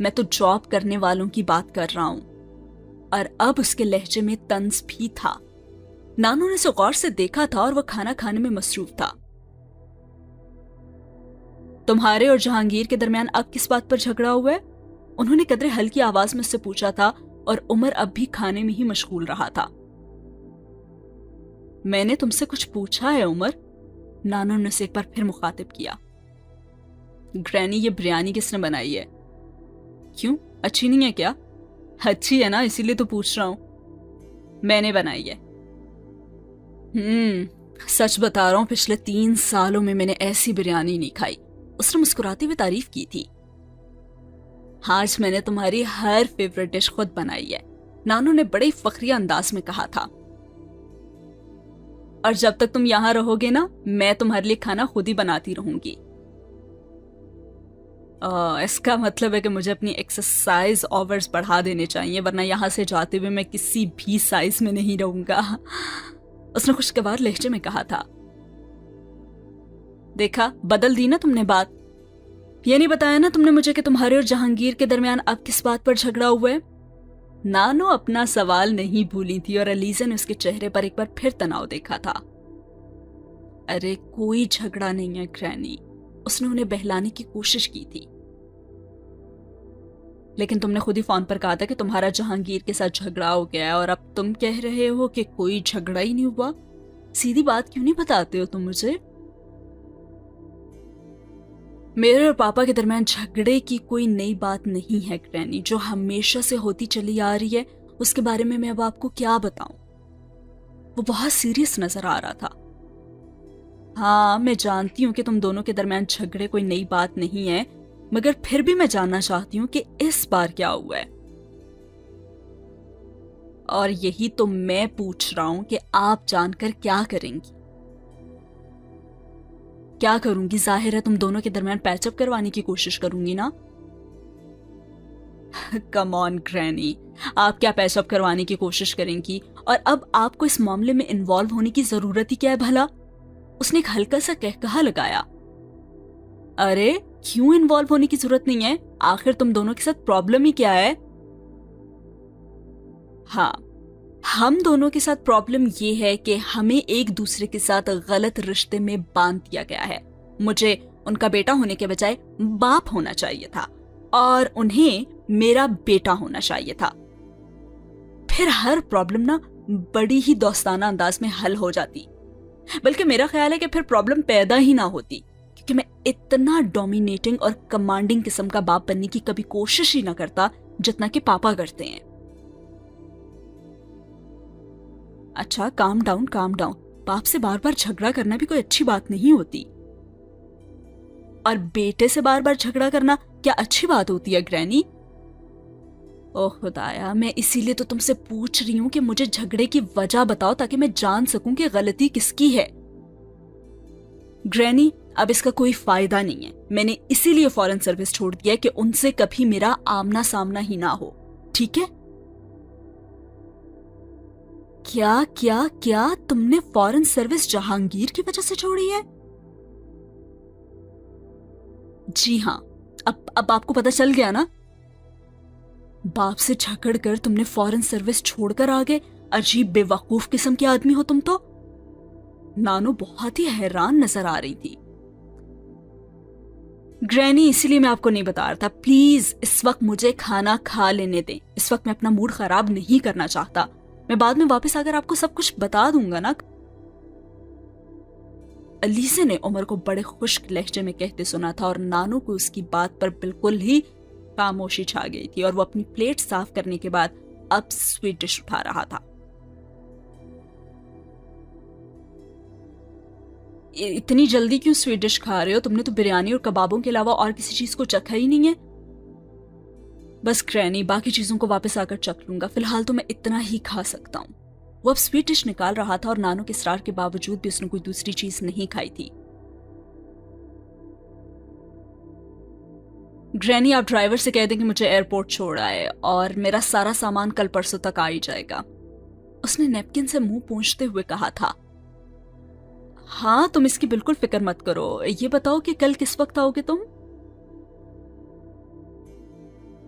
میں تو جاب کرنے والوں کی بات کر رہا ہوں. اور اب اس کے لہجے میں طنز بھی تھا. نانو نے اسے غور سے دیکھا تھا اور وہ کھانا کھانے میں مصروف تھا. تمہارے اور جہانگیر کے درمیان اب کس بات پر جھگڑا ہوا ہے؟ انہوں نے قدرے ہلکی آواز میں اس سے پوچھا تھا اور عمر اب بھی کھانے میں ہی مشغول رہا تھا. میں نے تم سے کچھ پوچھا ہے عمر؟ نانو نے اسے ایک بار پھر مخاطب کیا. گرینی یہ بریانی کس نے بنائی ہے؟ کیوں اچھی نہیں ہے کیا؟ اچھی ہے نا اسی لیے تو پوچھ رہا ہوں. میں نے بنائی ہے. سچ بتا رہا ہوں پچھلے 3 سالوں میں نے ایسی بریانی نہیں کھائی. اس نے مسکراتے ہوئے تعریف کی تھی. آج میں نے تمہاری ہر فیورٹ ڈش خود بنائی ہے، نانو نے بڑے فخریہ انداز میں کہا تھا. اور جب تک تم یہاں رہو گے نا میں تمہارے لیے کھانا خود ہی بناتی رہوں گی. اس کا مطلب ہے کہ مجھے اپنی ایکسرسائز آورز بڑھا دینے چاہیے ورنہ یہاں سے جاتے ہوئے میں کسی بھی سائز میں نہیں رہوں گا، اس نے خوشگوار لہجے میں کہا تھا. دیکھا بدل دی نا تم نے بات. یہ نہیں بتایا نا تم نے مجھے کہ تمہارے اور جہانگیر کے درمیان اب کس بات پر جھگڑا ہوا ہے؟ نانو اپنا سوال نہیں بھولی تھی اور علیزہ نے اس کے چہرے پر ایک بار پھر تناؤ دیکھا تھا. ارے کوئی جھگڑا نہیں ہے گرینی، اس نے انہیں بہلانے کی کوشش کی تھی. لیکن تم نے خود ہی فون پر کہا تھا کہ تمہارا جہانگیر کے ساتھ جھگڑا ہو گیا ہے اور اب تم کہہ رہے ہو کہ کوئی جھگڑا ہی نہیں ہوا. سیدھی بات کیوں نہیں بتاتے ہو تم مجھے؟ میرے اور پاپا کے درمیان جھگڑے کی کوئی نئی بات نہیں ہے گرینی، جو ہمیشہ سے ہوتی چلی آ رہی ہے اس کے بارے میں اب آپ کو کیا بتاؤں. وہ بہت سیریس نظر آ رہا تھا. ہاں میں جانتی ہوں کہ تم دونوں کے درمیان جھگڑے کوئی نئی بات نہیں ہے، مگر پھر بھی میں جاننا چاہتی ہوں کہ اس بار کیا ہوا ہے. اور یہی تو میں پوچھ رہا ہوں کہ آپ جان کر کیا کریں گی؟ کیا کروں گی؟ ظاہر ہے تم دونوں کے درمیان پیچ اپ کروانے کی کوشش کروں گی نا. کم آن گرینی، آپ کیا پیچ اپ کروانے کی کوشش کریں گی؟ اور اب آپ کو اس معاملے میں انوالو ہونے کی ضرورت ہی کیا ہے بھلا؟ اس نے ایک ہلکا سا کہکہا لگایا. ارے کیوں انوالو ہونے کی ضرورت نہیں ہے؟ آخر تم دونوں کے ساتھ پرابلم ہی کیا ہے؟ ہاں ہم دونوں کے ساتھ پرابلم یہ ہے کہ ہمیں ایک دوسرے کے ساتھ غلط رشتے میں باندھ دیا گیا ہے. مجھے ان کا بیٹا ہونے کے بجائے باپ ہونا چاہیے تھا اور انہیں میرا بیٹا ہونا چاہیے تھا. پھر ہر پرابلم نا بڑی ہی دوستانہ انداز میں حل ہو جاتی. بلکہ میرا خیال ہے کہ پھر پرابلم پیدا ہی نہ ہوتی، کیونکہ میں اتنا ڈومینیٹنگ اور کمانڈنگ قسم کا باپ بننے کی کبھی کوشش ہی نہ کرتا جتنا کہ پاپا کرتے ہیں. اچھا کام ڈاؤن کام ڈاؤن. باپ سے بار بار جھگڑا کرنا بھی کوئی اچھی بات نہیں ہوتی. اور بیٹے سے بار بار جھگڑا کرنا کیا اچھی بات ہوتی ہے گرینی؟ اوہ خدایا، میں اسی لیے تو تم سے پوچھ رہی ہوں کہ مجھے جھگڑے کی وجہ بتاؤ تاکہ میں جان سکوں کہ غلطی کس کی ہے. گرینی اب اس کا کوئی فائدہ نہیں ہے. میں نے اسی لیے فورن سروس چھوڑ دیا کہ ان سے کبھی میرا آمنا سامنا ہی نہ ہو. ٹھیک ہے؟ کیا کیا کیا تم نے فورن سروس جہانگیر کی وجہ سے چھوڑی ہے؟ جی ہاں. اب آپ کو پتہ چل گیا نا؟ باپ سے جھگڑ کر تم نے فورن سروس چھوڑ کر آگے. عجیب بے وقوف قسم کے آدمی ہو تم تو. نانو بہت ہی حیران نظر آ رہی تھی. گرینی اسی لیے میں آپ کو نہیں بتا رہا تھا. پلیز اس وقت مجھے کھانا کھا لینے دیں. اس وقت میں اپنا موڈ خراب نہیں کرنا چاہتا. میں بعد میں واپس آ کر آپ کو سب کچھ بتا دوں گا نا. علیزہ نے عمر کو بڑے خشک لہجے میں کہتے سنا تھا اور نانو کو اس کی بات پر بالکل ہی خاموشی چھا گئی تھی اور وہ اپنی پلیٹ صاف کرنے کے بعد اب سویٹ ڈش اٹھا رہا تھا. اتنی جلدی کیوں سویٹ ڈش کھا رہے ہو؟ تم نے تو بریانی اور کبابوں کے علاوہ اور کسی چیز کو چکھا ہی نہیں ہے. بس گرینی باقی چیزوں کو واپس آ کر چکھ لوں گا، فی الحال تو میں اتنا ہی کھا سکتا ہوں. وہ اب سویٹ ڈش نکال رہا تھا اور نانو کے اصرار کے باوجود بھی اس نے کوئی دوسری چیز نہیں کھائی تھی. گرینی آپ ڈرائیور سے کہہ دیں کہ مجھے ایئرپورٹ چھوڑ آئے اور میرا سارا سامان کل پرسوں تک آ ہی جائے گا. اس نے نیپکن سے منہ پونچھتے ہوئے کہا تھا. ہاں تم اس کی بالکل فکر مت کرو. یہ بتاؤ کہ کل کس وقت آؤ گے تم؟